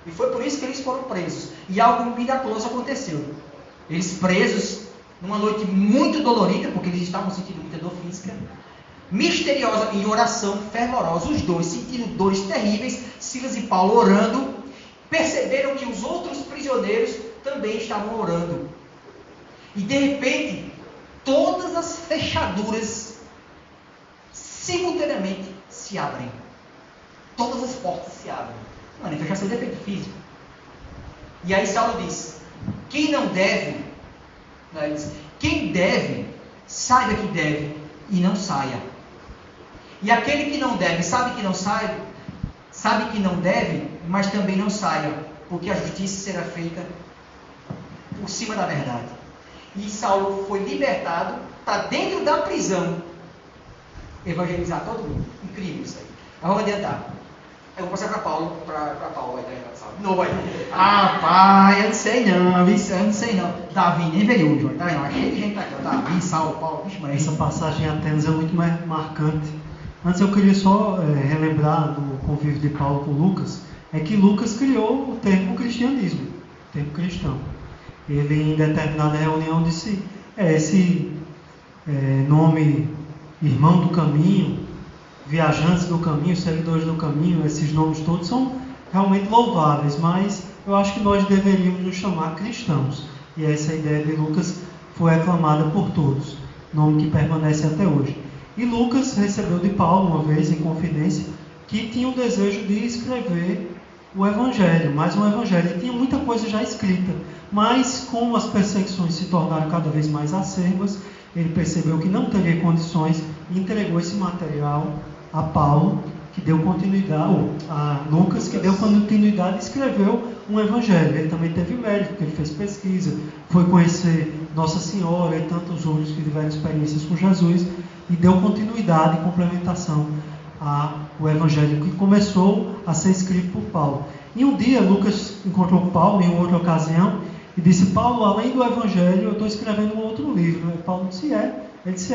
e foi por isso que eles foram presos, e algo miraculoso aconteceu, eles presos, numa noite muito dolorida, porque eles estavam sentindo muita dor física, misteriosa, em oração fervorosa, os dois sentindo dores terríveis, Silas e Paulo orando, perceberam que os outros prisioneiros também estavam orando, e de repente, todas as fechaduras simultaneamente se abrem, todas as portas se abrem, manifestação de efeito físico, e aí Saulo diz: quem não deve, quem deve, saiba que deve e não saia. E aquele que não deve, sabe que não deve, mas também não saia, porque a justiça será feita por cima da verdade. E Saulo foi libertado para dentro da prisão evangelizar todo mundo. Incrível isso aí. Mas vamos adiantar. Eu vou passar para Paulo, para Paulo, vai dar Saulo. Não vai. Pai, eu não sei não. Davi nem veio hoje, tá? Não, cheio de gente aqui. Davi, Saulo, Paulo, vixe, mas essa passagem em Atenas é muito mais marcante. Antes eu queria só relembrar do convívio de Paulo com Lucas, é que Lucas criou o termo cristianismo, o termo cristão. Ele, em determinada reunião, disse, esse nome irmão do caminho, viajantes do caminho, seguidores do caminho, esses nomes todos são realmente louváveis, mas eu acho que nós deveríamos nos chamar cristãos. E essa ideia de Lucas foi aclamada por todos, nome que permanece até hoje. E Lucas recebeu de Paulo, uma vez em confidência, que tinha o desejo de escrever o Evangelho, mais um Evangelho. Ele tinha muita coisa já escrita, mas como as perseguições se tornaram cada vez mais acerbas, ele percebeu que não teria condições e entregou esse material a Paulo, que deu continuidade, ou a Lucas, que deu continuidade e escreveu um Evangelho. Ele também teve mérito, porque ele fez pesquisa, foi conhecer Nossa Senhora e tantos outros que tiveram experiências com Jesus, e deu continuidade e complementação ao Evangelho que começou a ser escrito por Paulo. E um dia Lucas encontrou Paulo em outra ocasião e disse: Paulo, além do Evangelho, eu estou escrevendo um outro livro. E Paulo disse: ele disse: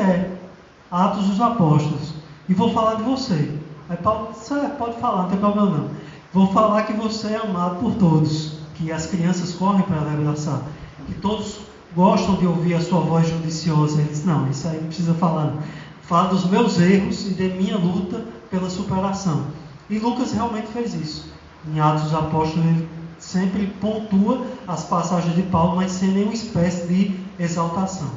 Atos dos Apóstolos, e vou falar de você. Aí Paulo disse: pode falar, não tem problema não. Vou falar que você é amado por todos, que as crianças correm para lhe abraçar, que todos gostam de ouvir a sua voz judiciosa. Ele disse: não, isso aí não precisa falar não. Fala dos meus erros e de minha luta pela superação. E Lucas realmente fez isso. Em Atos dos Apóstolos ele sempre pontua as passagens de Paulo, mas sem nenhuma espécie de exaltação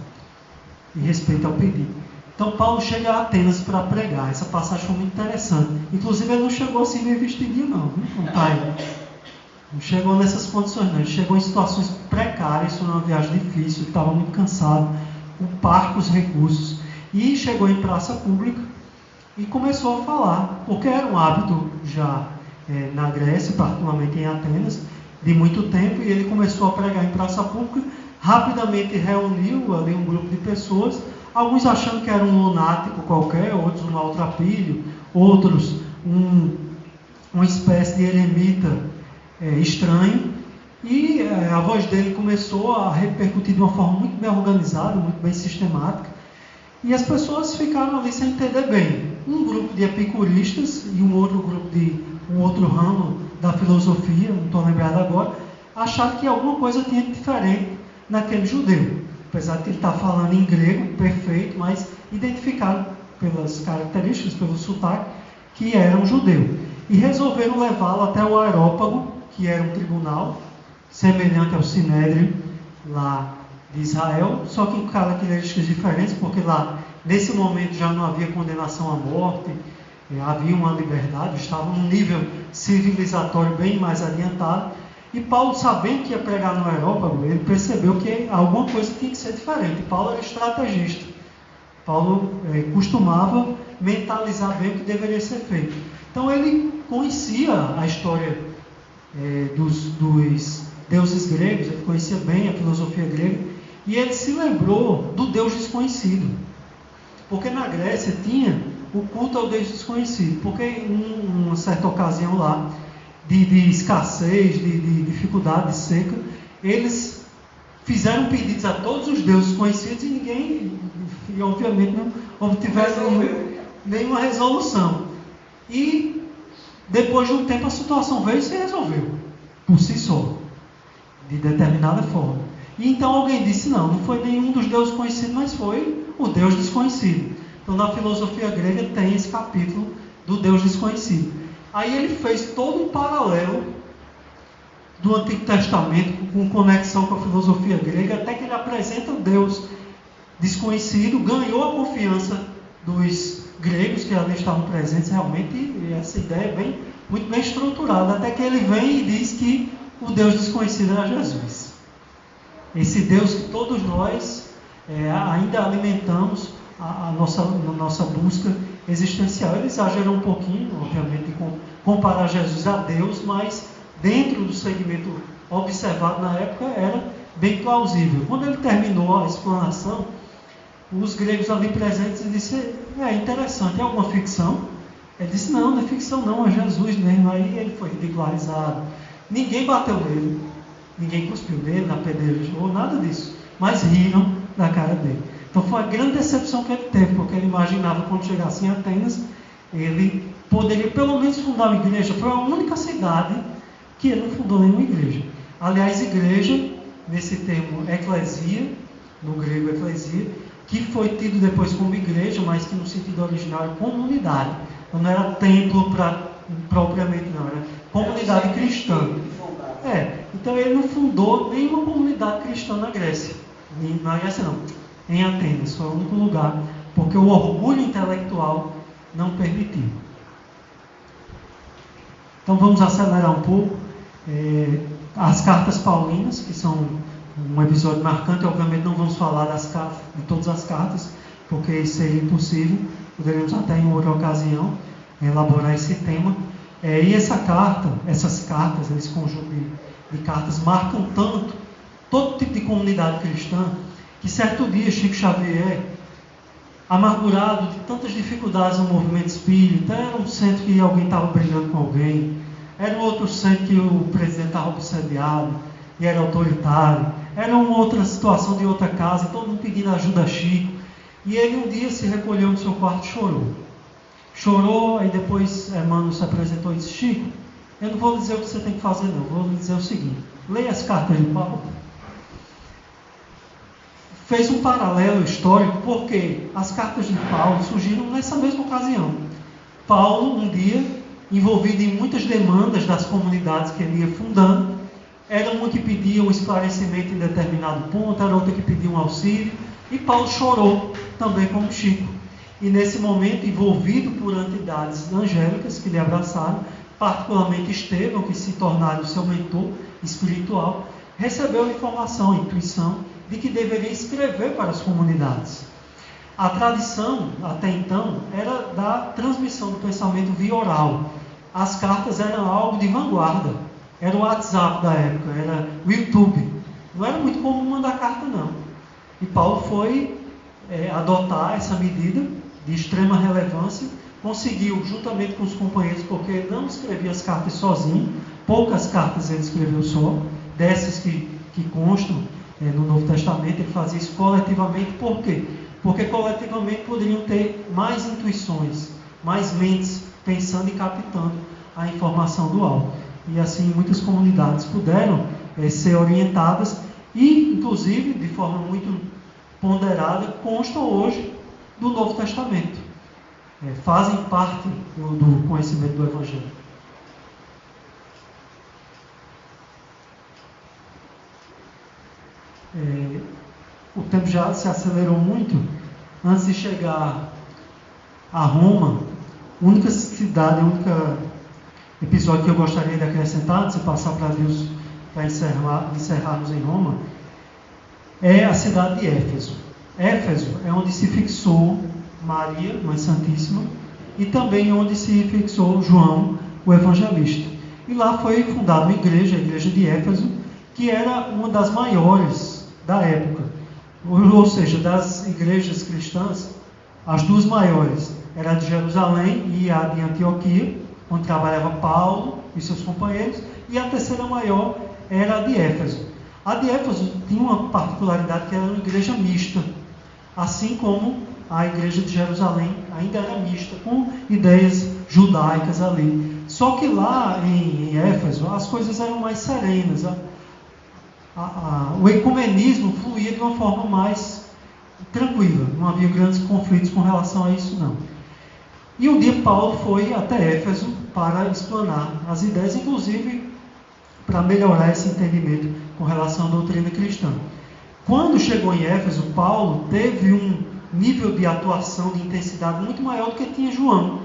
e respeito ao pedido. Então Paulo chega a Atenas para pregar. Essa passagem foi muito interessante. Inclusive ele não chegou assim meio vestidinho não, não chegou nessas condições não. Ele chegou em situações precárias, foi uma viagem difícil, estava muito cansado, com parcos recursos. E chegou em praça pública e começou a falar, porque era um hábito já na Grécia, particularmente em Atenas, de muito tempo, e ele começou a pregar em praça pública, rapidamente reuniu ali um grupo de pessoas, alguns achando que era um lunático qualquer, outros um maltrapilho, outros uma espécie de eremita estranho, e a voz dele começou a repercutir de uma forma muito bem organizada, muito bem sistemática. E as pessoas ficaram ali sem entender bem. Um grupo de epicuristas e um outro ramo da filosofia, não estou lembrado agora, acharam que alguma coisa tinha de diferente naquele judeu. Apesar de ele estar falando em grego, perfeito, mas identificaram pelas características, pelo sotaque, que era um judeu. E resolveram levá-lo até o Areópago, que era um tribunal semelhante ao Sinédrio lá de Israel, só que com características diferentes, porque lá, nesse momento, já não havia condenação à morte, havia uma liberdade, estava num nível civilizatório bem mais adiantado. E Paulo, sabendo que ia pregar no Areópago, ele percebeu que alguma coisa tinha que ser diferente. Paulo era estrategista. Paulo costumava mentalizar bem o que deveria ser feito. Então ele conhecia a história dos deuses gregos, ele conhecia bem a filosofia grega, e ele se lembrou do Deus desconhecido. Porque na Grécia tinha o culto ao Deus desconhecido. Porque em uma certa ocasião lá, de escassez, de dificuldade, de seca, eles fizeram pedidos a todos os deuses conhecidos e ninguém, obviamente, não obtiveram nenhuma resolução. E depois de um tempo a situação veio e se resolveu, por si só, de determinada forma. E então alguém disse, não foi nenhum dos deuses conhecidos, mas foi o Deus desconhecido. Então na filosofia grega tem esse capítulo do Deus desconhecido. Aí ele fez todo um paralelo do Antigo Testamento com conexão com a filosofia grega, até que ele apresenta o Deus desconhecido, ganhou a confiança dos gregos que ali estavam presentes realmente, e essa ideia é muito bem estruturada, até que ele vem e diz que o Deus desconhecido era Jesus. Esse Deus que todos nós ainda alimentamos a nossa busca existencial. Ele exagerou um pouquinho, obviamente, de comparar Jesus a Deus, mas dentro do segmento observado na época era bem plausível. Quando ele terminou a explanação, os gregos ali presentes disseram, interessante, é alguma ficção? Ele disse, não é ficção não, é Jesus mesmo. Aí ele foi ridicularizado. Ninguém bateu nele, ninguém cuspiu nele, apedrejou, nada disso. Mas riram da cara dele. Então foi a grande decepção que ele teve, porque ele imaginava quando chegasse em Atenas, ele poderia pelo menos fundar uma igreja. Foi a única cidade que ele não fundou nenhuma igreja. Aliás, igreja, nesse termo eclesia, no grego eclesia, que foi tido depois como igreja, mas que no sentido original era comunidade. Então não era templo propriamente, não, era comunidade cristã. Então ele não fundou nenhuma comunidade cristã na Grécia. Na Grécia não, em Atenas, foi o único lugar, porque o orgulho intelectual não permitiu. Então vamos acelerar um pouco. As cartas paulinas, que são um episódio marcante, obviamente não vamos falar de todas as cartas, porque isso seria impossível, poderíamos até em outra ocasião elaborar esse tema. E essas cartas, esse conjunto de cartas, marcam tanto todo tipo de comunidade cristã, que certo dia Chico Xavier, amargurado de tantas dificuldades no movimento espírita, era um centro que alguém estava brigando com alguém, era um outro centro que o presidente estava obsediado e era autoritário, era uma outra situação de outra casa, todo mundo pedindo ajuda a Chico, e ele um dia se recolheu no seu quarto e chorou, aí depois Emmanuel se apresentou e disse, Chico, eu não vou lhe dizer o que você tem que fazer não, vou lhe dizer o seguinte, leia as cartas de Paulo. Fez um paralelo histórico, porque as cartas de Paulo surgiram nessa mesma ocasião. Paulo, um dia, envolvido em muitas demandas das comunidades que ele ia fundando, era uma que pedia um esclarecimento em determinado ponto, era outra que pedia um auxílio, e Paulo chorou, também como Chico. E nesse momento, envolvido por entidades angélicas que lhe abraçaram, particularmente Estevão, que se tornaram o seu mentor espiritual, recebeu a informação, a intuição, de que deveria escrever para as comunidades. A tradição, até então, era da transmissão do pensamento via oral. As cartas eram algo de vanguarda. Era o WhatsApp da época, era o YouTube. Não era muito comum mandar carta, não. E Paulo foi adotar essa medida de extrema relevância, conseguiu, juntamente com os companheiros, porque ele não escrevia as cartas sozinho, poucas cartas ele escreveu só, dessas que constam no Novo Testamento, ele fazia isso coletivamente. Por quê? porque coletivamente poderiam ter mais intuições, mais mentes pensando e captando a informação do alto. E assim muitas comunidades puderam ser orientadas e, inclusive, de forma muito ponderada, constam hoje do Novo Testamento. Fazem parte do conhecimento do Evangelho. O tempo já se acelerou muito. Antes de chegar a Roma, a única cidade, o único episódio que eu gostaria de acrescentar, antes de passar para Deus, para encerrarmos em Roma, é a cidade de Éfeso. Éfeso é onde se fixou Maria, Mãe Santíssima, e também onde se fixou João, o evangelista. E lá foi fundada uma igreja, a igreja de Éfeso, que era uma das maiores da época. Ou seja, das igrejas cristãs, as duas maiores eram a de Jerusalém e a de Antioquia, onde trabalhava Paulo e seus companheiros, e a terceira maior era a de Éfeso. A de Éfeso tinha uma particularidade que era uma igreja mista, assim como a igreja de Jerusalém ainda era mista, com ideias judaicas ali. Só que lá em Éfeso as coisas eram mais serenas, o ecumenismo fluía de uma forma mais tranquila, não havia grandes conflitos com relação a isso não. E um dia Paulo foi até Éfeso para explanar as ideias, inclusive para melhorar esse entendimento com relação à doutrina cristã. Quando chegou em Éfeso, Paulo teve um nível de atuação, de intensidade muito maior do que tinha João.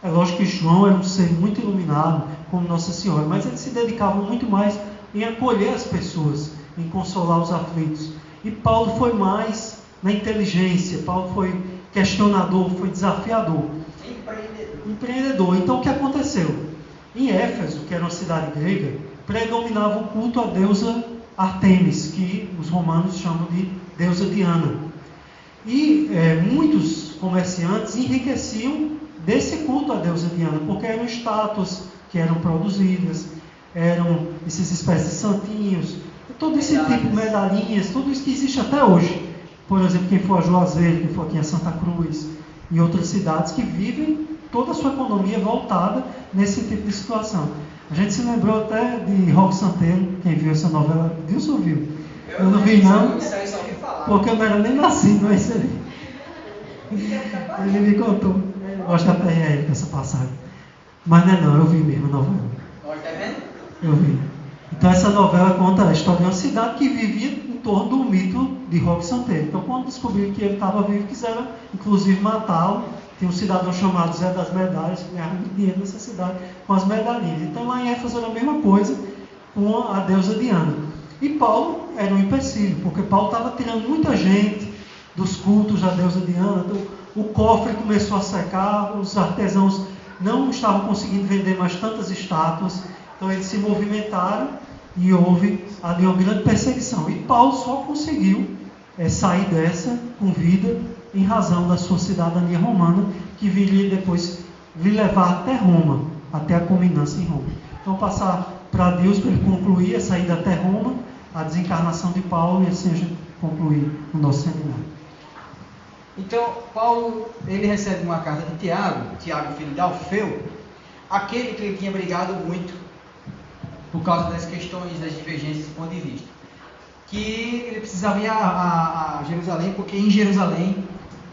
É lógico que João era um ser muito iluminado, como Nossa Senhora, mas ele se dedicava muito mais em acolher as pessoas, em consolar os aflitos. E Paulo foi mais na inteligência, Paulo foi questionador, foi desafiador. Empreendedor. Então o que aconteceu? Em Éfeso, que era uma cidade grega, predominava o culto à deusa Artemis, que os romanos chamam de deusa Diana. E muitos comerciantes enriqueciam desse culto à deusa Diana, porque eram estátuas que eram produzidas, eram essas espécies de santinhos, todo esse tipo de medalhinhas, tudo isso que existe até hoje. Por exemplo, quem for a Juazeiro, quem for aqui a Santa Cruz, e outras cidades que vivem toda a sua economia voltada nesse tipo de situação. A gente se lembrou até de Roque Santeiro, quem viu essa novela, viu ou ouviu? Eu não vi não, porque eu não era nem nascido, não é isso aí. Ele me contou. Eu gosto da PRL dessa passagem. Mas não, eu vi mesmo a novela. Tá vendo? Eu vi. Então essa novela conta a história de uma cidade que vivia em torno do mito de Roque Santeiro. Então quando descobriram que ele estava vivo, quiseram inclusive matá-lo. Tem um cidadão chamado Zé das Medalhas, que ganhava muito dinheiro nessa cidade com as medalhinhas. Então lá em Éfeso era a mesma coisa com a deusa Diana. E Paulo era um empecilho, porque Paulo estava tirando muita gente dos cultos da deusa Diana. O cofre começou a secar, os artesãos não estavam conseguindo vender mais tantas estátuas. Então eles se movimentaram e houve ali uma grande perseguição. E Paulo só conseguiu sair dessa com vida em razão da sua cidadania romana, que viria depois lhe levar até Roma, até a culminância em Roma. Então passar para Deus para ele concluir a saída até Roma, a desencarnação de Paulo, e assim a gente concluir o nosso seminário. Então, Paulo, ele recebe uma carta de Tiago, filho de Alfeu, aquele que ele tinha brigado muito por causa das questões, das divergências do ponto de vista. Que ele precisava ir a Jerusalém, porque em Jerusalém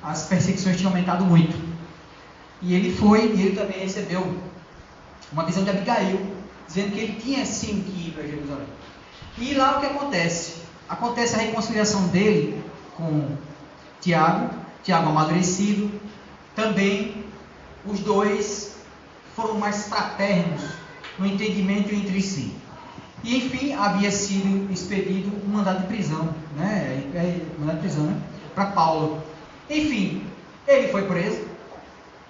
as perseguições tinham aumentado muito. E ele foi, e ele também recebeu uma visão de Abigail, dizendo que ele tinha sim que ir para Jerusalém. E lá o que acontece? Acontece a reconciliação dele com Tiago amadurecido. Também os dois foram mais fraternos no entendimento entre si. E enfim, havia sido expedido um mandado de prisão, para Paulo. Enfim, ele foi preso,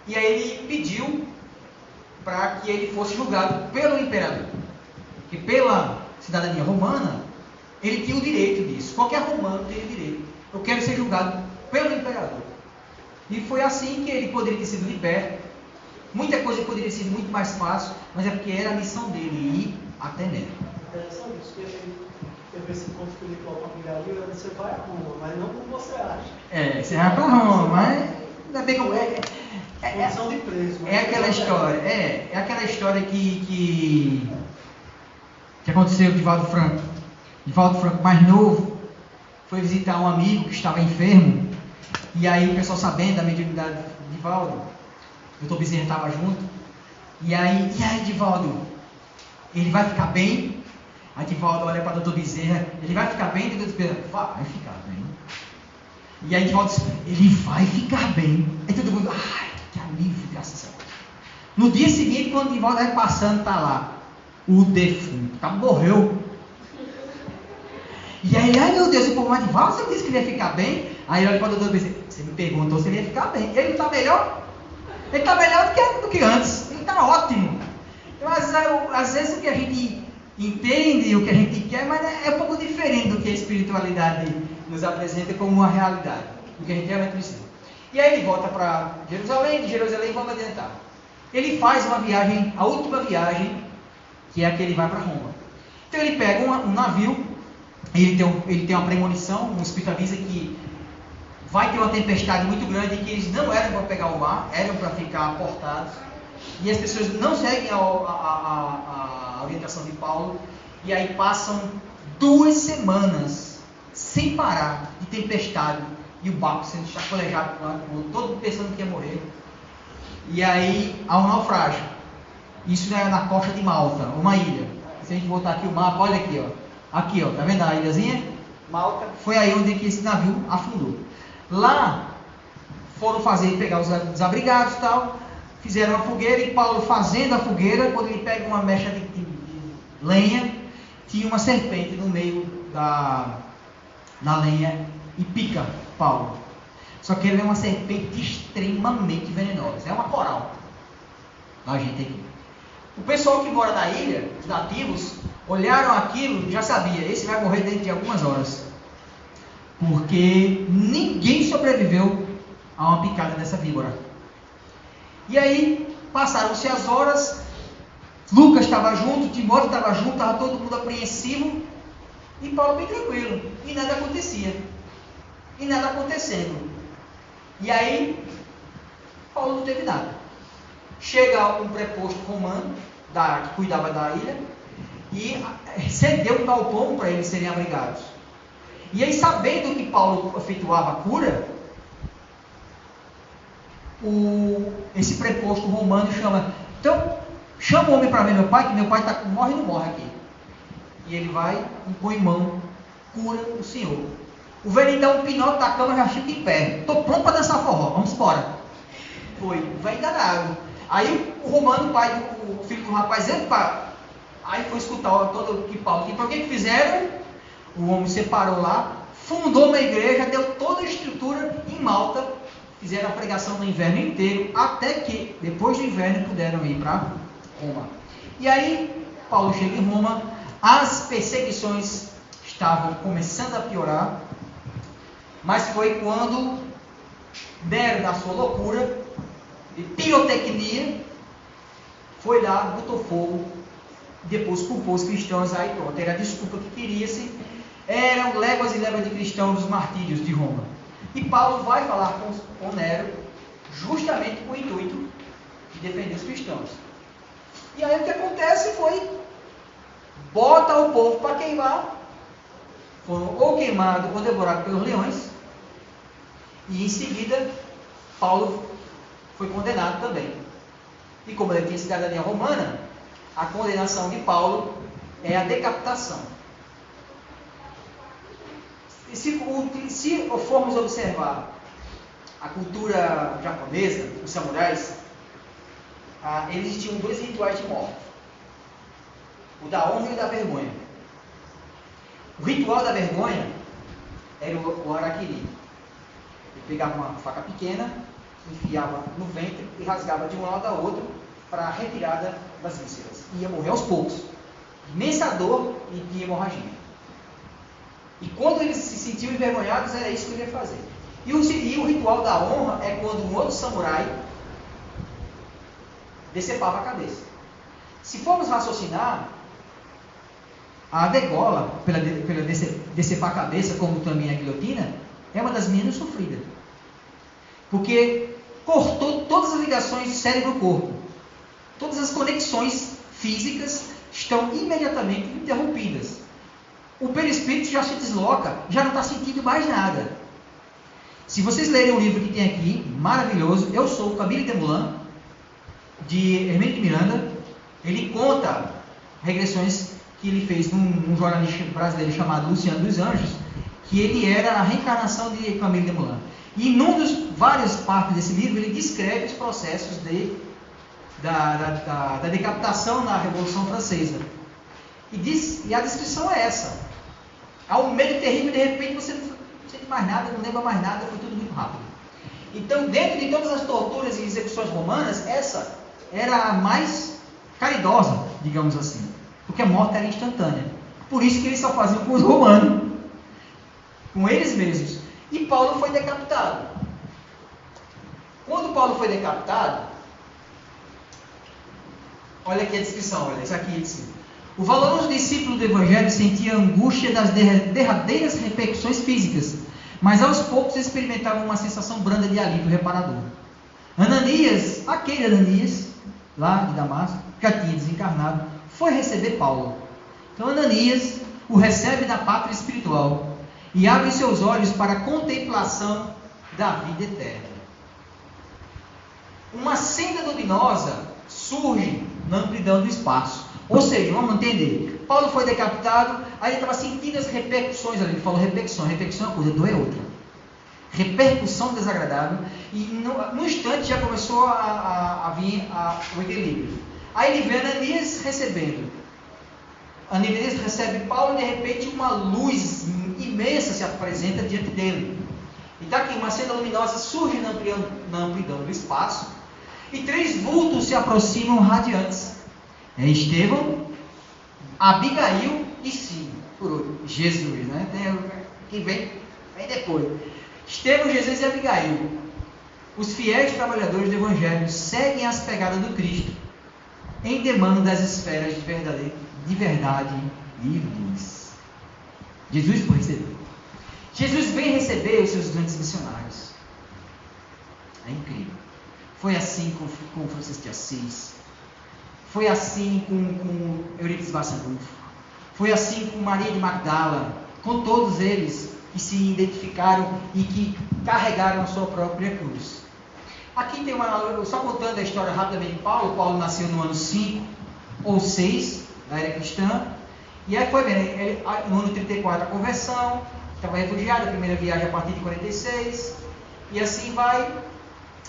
e aí ele pediu para que ele fosse julgado pelo imperador. Que pela cidadania romana, ele tinha o direito disso. Qualquer romano tem o direito. Eu quero ser julgado pelo imperador. E foi assim que ele poderia ter sido liberto. Muita coisa poderia ser muito mais fácil, mas é porque era a missão dele, ir até Nero. interessante isso, que teve esse encontro espiritual familiar ali, você vai a Roma, mas não como você acha. Você vai para Roma, mas ainda bem como Condição de preso. É aquela história, aquela história que aconteceu com Divaldo Franco. Divaldo Franco, mais novo, foi visitar um amigo que estava enfermo, e aí o pessoal sabendo da mediunidade de Divaldo, o Dr. Bezerra estava junto, e aí Divaldo, ele vai ficar bem? Aí Divaldo olha para o Dr. Bezerra, ele vai ficar bem? E o Dr. Bezerra, vai ficar bem. E aí Divaldo diz, ele vai ficar bem. Aí todo mundo, ai, que alívio, graças a Deus. No dia seguinte, quando Divaldo vai passando, está lá, o defunto, morreu. E aí, ai meu Deus, o povo mais Divaldo, você disse que ele ia ficar bem? Aí ele olha para o doutor e diz, você me perguntou se ele ia ficar bem. Ele não está melhor? Ele está melhor do que antes. Ele está ótimo. Mas às vezes o que a gente entende, o que a gente quer, mas é um pouco diferente do que a espiritualidade nos apresenta como uma realidade, do que a gente realmente precisa. E aí ele volta para Jerusalém, de Jerusalém vamos adiantar. Ele faz uma viagem, a última viagem, que é a que ele vai para Roma. Então ele pega um navio, ele tem uma premonição, um espírito avisa que vai ter uma tempestade muito grande e que eles não eram para pegar o mar, eram para ficar portados. E as pessoas não seguem a orientação de Paulo, e aí passam 2 semanas sem parar de tempestade, e o barco sendo chacoalhado, todo pensando que ia morrer. E aí há um naufrágio. Isso é na costa de Malta, uma ilha. Se a gente botar aqui o mapa, olha aqui, ó. Aqui, ó, tá vendo a ilhazinha? Malta. Foi aí onde que esse navio afundou. Lá foram pegar os desabrigados e tal, fizeram uma fogueira, e Paulo fazendo a fogueira, quando ele pega uma mecha de lenha, tinha uma serpente no meio da lenha e pica Paulo. Só que ele é uma serpente extremamente venenosa, é uma coral. A gente aqui. O pessoal que mora na ilha, os nativos, olharam aquilo e já sabia, esse vai morrer dentro de algumas horas. Porque ninguém sobreviveu a uma picada dessa víbora. E aí, passaram-se as horas, Lucas estava junto, Timóteo estava junto, estava todo mundo apreensivo, e Paulo bem tranquilo, e nada acontecia. E nada acontecendo. E aí, Paulo não teve nada. Chega um preposto romano, que cuidava da ilha, e cedeu um galpão para eles serem abrigados. E aí, sabendo que Paulo efetuava a cura, esse preposto romano chama o homem para ver meu pai, que meu pai morre e não morre aqui. E ele vai, impõe mão, cura o senhor. O velho dá um pinote da cama, já fica em pé. Estou pronto para dançar forró, vamos embora. Foi, o velho danado. Aí o romano, o filho do rapaz, aí foi escutar todo o que Paulo tinha. Para que fizeram? O homem separou lá, fundou uma igreja, deu toda a estrutura em Malta, fizeram a pregação no inverno inteiro, até que, depois do inverno, puderam ir para Roma. E aí, Paulo chega em Roma, as perseguições estavam começando a piorar, mas foi quando Nero, na sua loucura de pirotecnia, foi lá, botou fogo, depois culpou os cristãos, aí pronto, era a desculpa que queria-se, eram léguas e léguas de cristãos dos martírios de Roma. E Paulo vai falar com Nero, justamente com o intuito de defender os cristãos. E aí o que acontece foi, bota o povo para queimar, foram ou queimados ou devorados pelos leões, e em seguida Paulo foi condenado também. E como ele tinha cidadania romana, a condenação de Paulo é a decapitação. E se formos observar a cultura japonesa, os samurais, eles tinham 2 rituais de morte: o da honra e o da vergonha. O ritual da vergonha era o harakiri. Ele pegava uma faca pequena, enfiava no ventre e rasgava de um lado ao outro para a retirada das vísceras. Ia morrer aos poucos, imensa dor e de hemorragia. E quando eles se sentiam envergonhados, era isso que ele ia fazer. E o ritual da honra é quando um outro samurai decepava a cabeça. Se formos raciocinar, A degola, pela decepar a cabeça, como também a guilhotina, é uma das menos sofridas. Porque cortou todas as ligações cérebro-corpo. Todas as conexões físicas estão imediatamente interrompidas. O perispírito já se desloca, já não está sentindo mais nada. Se vocês lerem o livro que tem aqui, maravilhoso, Eu Sou o Camille Desmoulins, de Hermínio de Miranda, ele conta regressões que ele fez num jornalista brasileiro chamado Luciano dos Anjos, que ele era a reencarnação de Camille Desmoulins. E num dos várias partes desse livro, ele descreve os processos da decapitação na Revolução Francesa. E a descrição é essa. Há um medo terrível, de repente você não sente mais nada, não lembra mais nada, foi tudo muito rápido. Então, dentro de todas as torturas e execuções romanas, essa era a mais caridosa, digamos assim. Porque a morte era instantânea. Por isso que eles só faziam com os romanos. Com eles mesmos. E Paulo foi decapitado. Quando Paulo foi decapitado, olha aqui a descrição, olha, isso aqui assim. O valoroso discípulo do Evangelho sentia a angústia das derradeiras repercussões físicas, mas aos poucos experimentava uma sensação branda de alívio reparador. Ananias, aquele Ananias, lá de Damasco, que já tinha desencarnado, foi receber Paulo. Então Ananias o recebe na pátria espiritual e abre seus olhos para a contemplação da vida eterna. Uma senda luminosa surge na amplidão do espaço. Ou seja, vamos entender, Paulo foi decapitado, aí ele estava sentindo as repercussões ali, ele falou repercussão é uma coisa, dor é outra. Repercussão desagradável, e no instante já começou a vir o equilíbrio. Aí ele vê Ananias recebendo. Ananias recebe Paulo e de repente uma luz imensa se apresenta diante dele. E está aqui, uma senda luminosa surge na amplidão do espaço, e 3 vultos se aproximam radiantes. É Estevão, Abigail e sim, por Jesus, né? Que vem depois. Estevão, Jesus e Abigail. Os fiéis trabalhadores do Evangelho seguem as pegadas do Cristo em demanda das esferas de verdade e luz. Jesus foi receber. Jesus vem receber os seus grandes missionários. É incrível. Foi assim com Francisco de Assis. Foi assim com Eurípides Barçanufo. Foi assim com Maria de Magdala. Com todos eles que se identificaram e que carregaram a sua própria cruz. Aqui tem só contando a história rapidamente de Paulo. Paulo nasceu no ano 5 ou 6 da era cristã. E aí foi bem, no ano 34 a conversão, estava refugiado, a primeira viagem a partir de 46. E assim vai.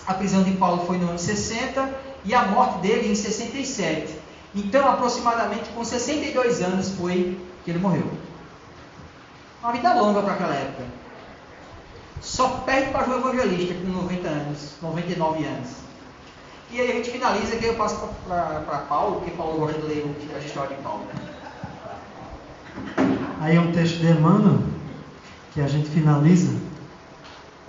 A prisão de Paulo foi no ano 60 e a morte dele em 67. Então, aproximadamente com 62 anos foi que ele morreu. Uma vida longa para aquela época. Só perde para João Evangelista com 90 anos, 99 anos. E aí a gente finaliza, que eu passo para Paulo, porque Paulo gosta de ler a história de Paulo. Aí é um texto de Emmanuel, que a gente finaliza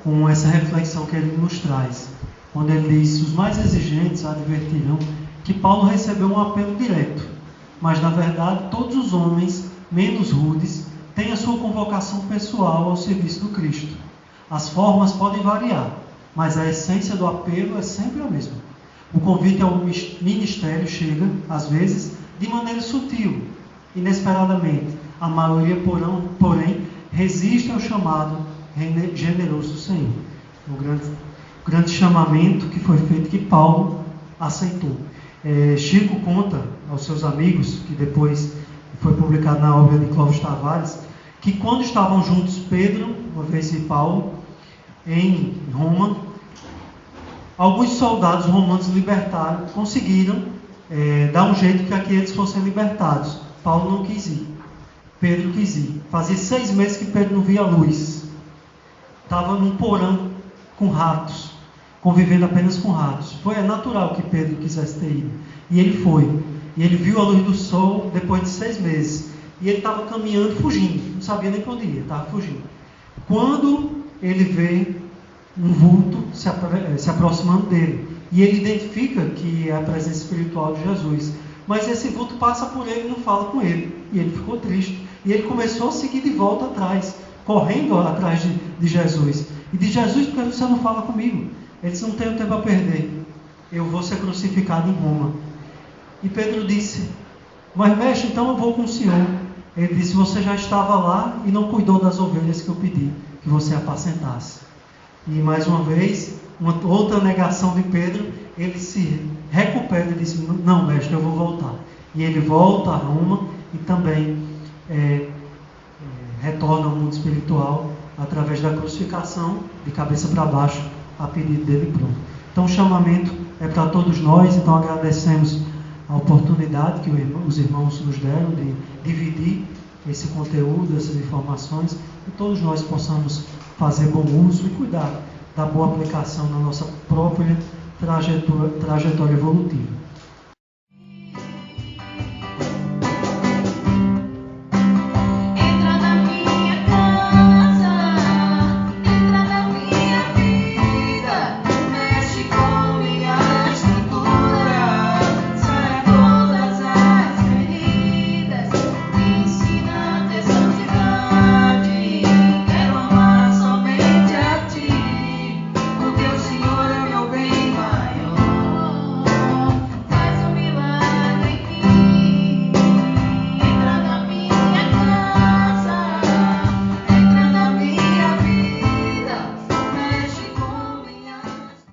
com essa reflexão que ele nos traz. Quando ele diz: os mais exigentes advertirão que Paulo recebeu um apelo direto, mas na verdade todos os homens menos rudes têm a sua convocação pessoal ao serviço do Cristo. As formas podem variar, mas a essência do apelo é sempre a mesma. O convite ao ministério chega, às vezes, de maneira sutil, inesperadamente. A maioria, porém, resiste ao chamado generoso do Senhor. O grande chamamento que foi feito, que Paulo aceitou. Chico conta aos seus amigos, que depois foi publicado na obra de Clóvis Tavares, que quando estavam juntos Pedro, uma vez e Paulo, em Roma, alguns soldados romanos conseguiram dar um jeito que aqueles fossem libertados. Paulo não quis ir, Pedro quis ir. Fazia 6 meses que Pedro não via luz, estava num porão com ratos, convivendo apenas com ratos. Foi natural que Pedro quisesse ter ido, e ele foi. E ele viu a luz do sol depois de 6 meses, e ele estava caminhando, fugindo, não sabia nem para onde ia, estava fugindo. Quando ele vê um vulto se aproximando dele, e ele identifica que é a presença espiritual de Jesus. mas esse vulto passa por ele e não fala com ele. E ele ficou triste. E ele começou a seguir de volta atrás, correndo atrás de Jesus. E de Jesus, porque você não fala comigo? Ele disse, não tenho tempo a perder. Eu vou ser crucificado em Roma. E Pedro disse, mas mestre, então eu vou com o senhor. Ele disse, você já estava lá e não cuidou das ovelhas que eu pedi que você apacentasse. E mais uma vez, uma outra negação de Pedro, ele se recupera e diz, não mestre, eu vou voltar. E ele volta a Roma e também retorna ao mundo espiritual através da crucificação, de cabeça para baixo, a pedido dele pronto. Então o chamamento é para todos nós, então agradecemos a oportunidade que os irmãos nos deram de dividir esse conteúdo, essas informações, e todos nós possamos fazer bom uso e cuidar da boa aplicação na nossa própria trajetória evolutiva.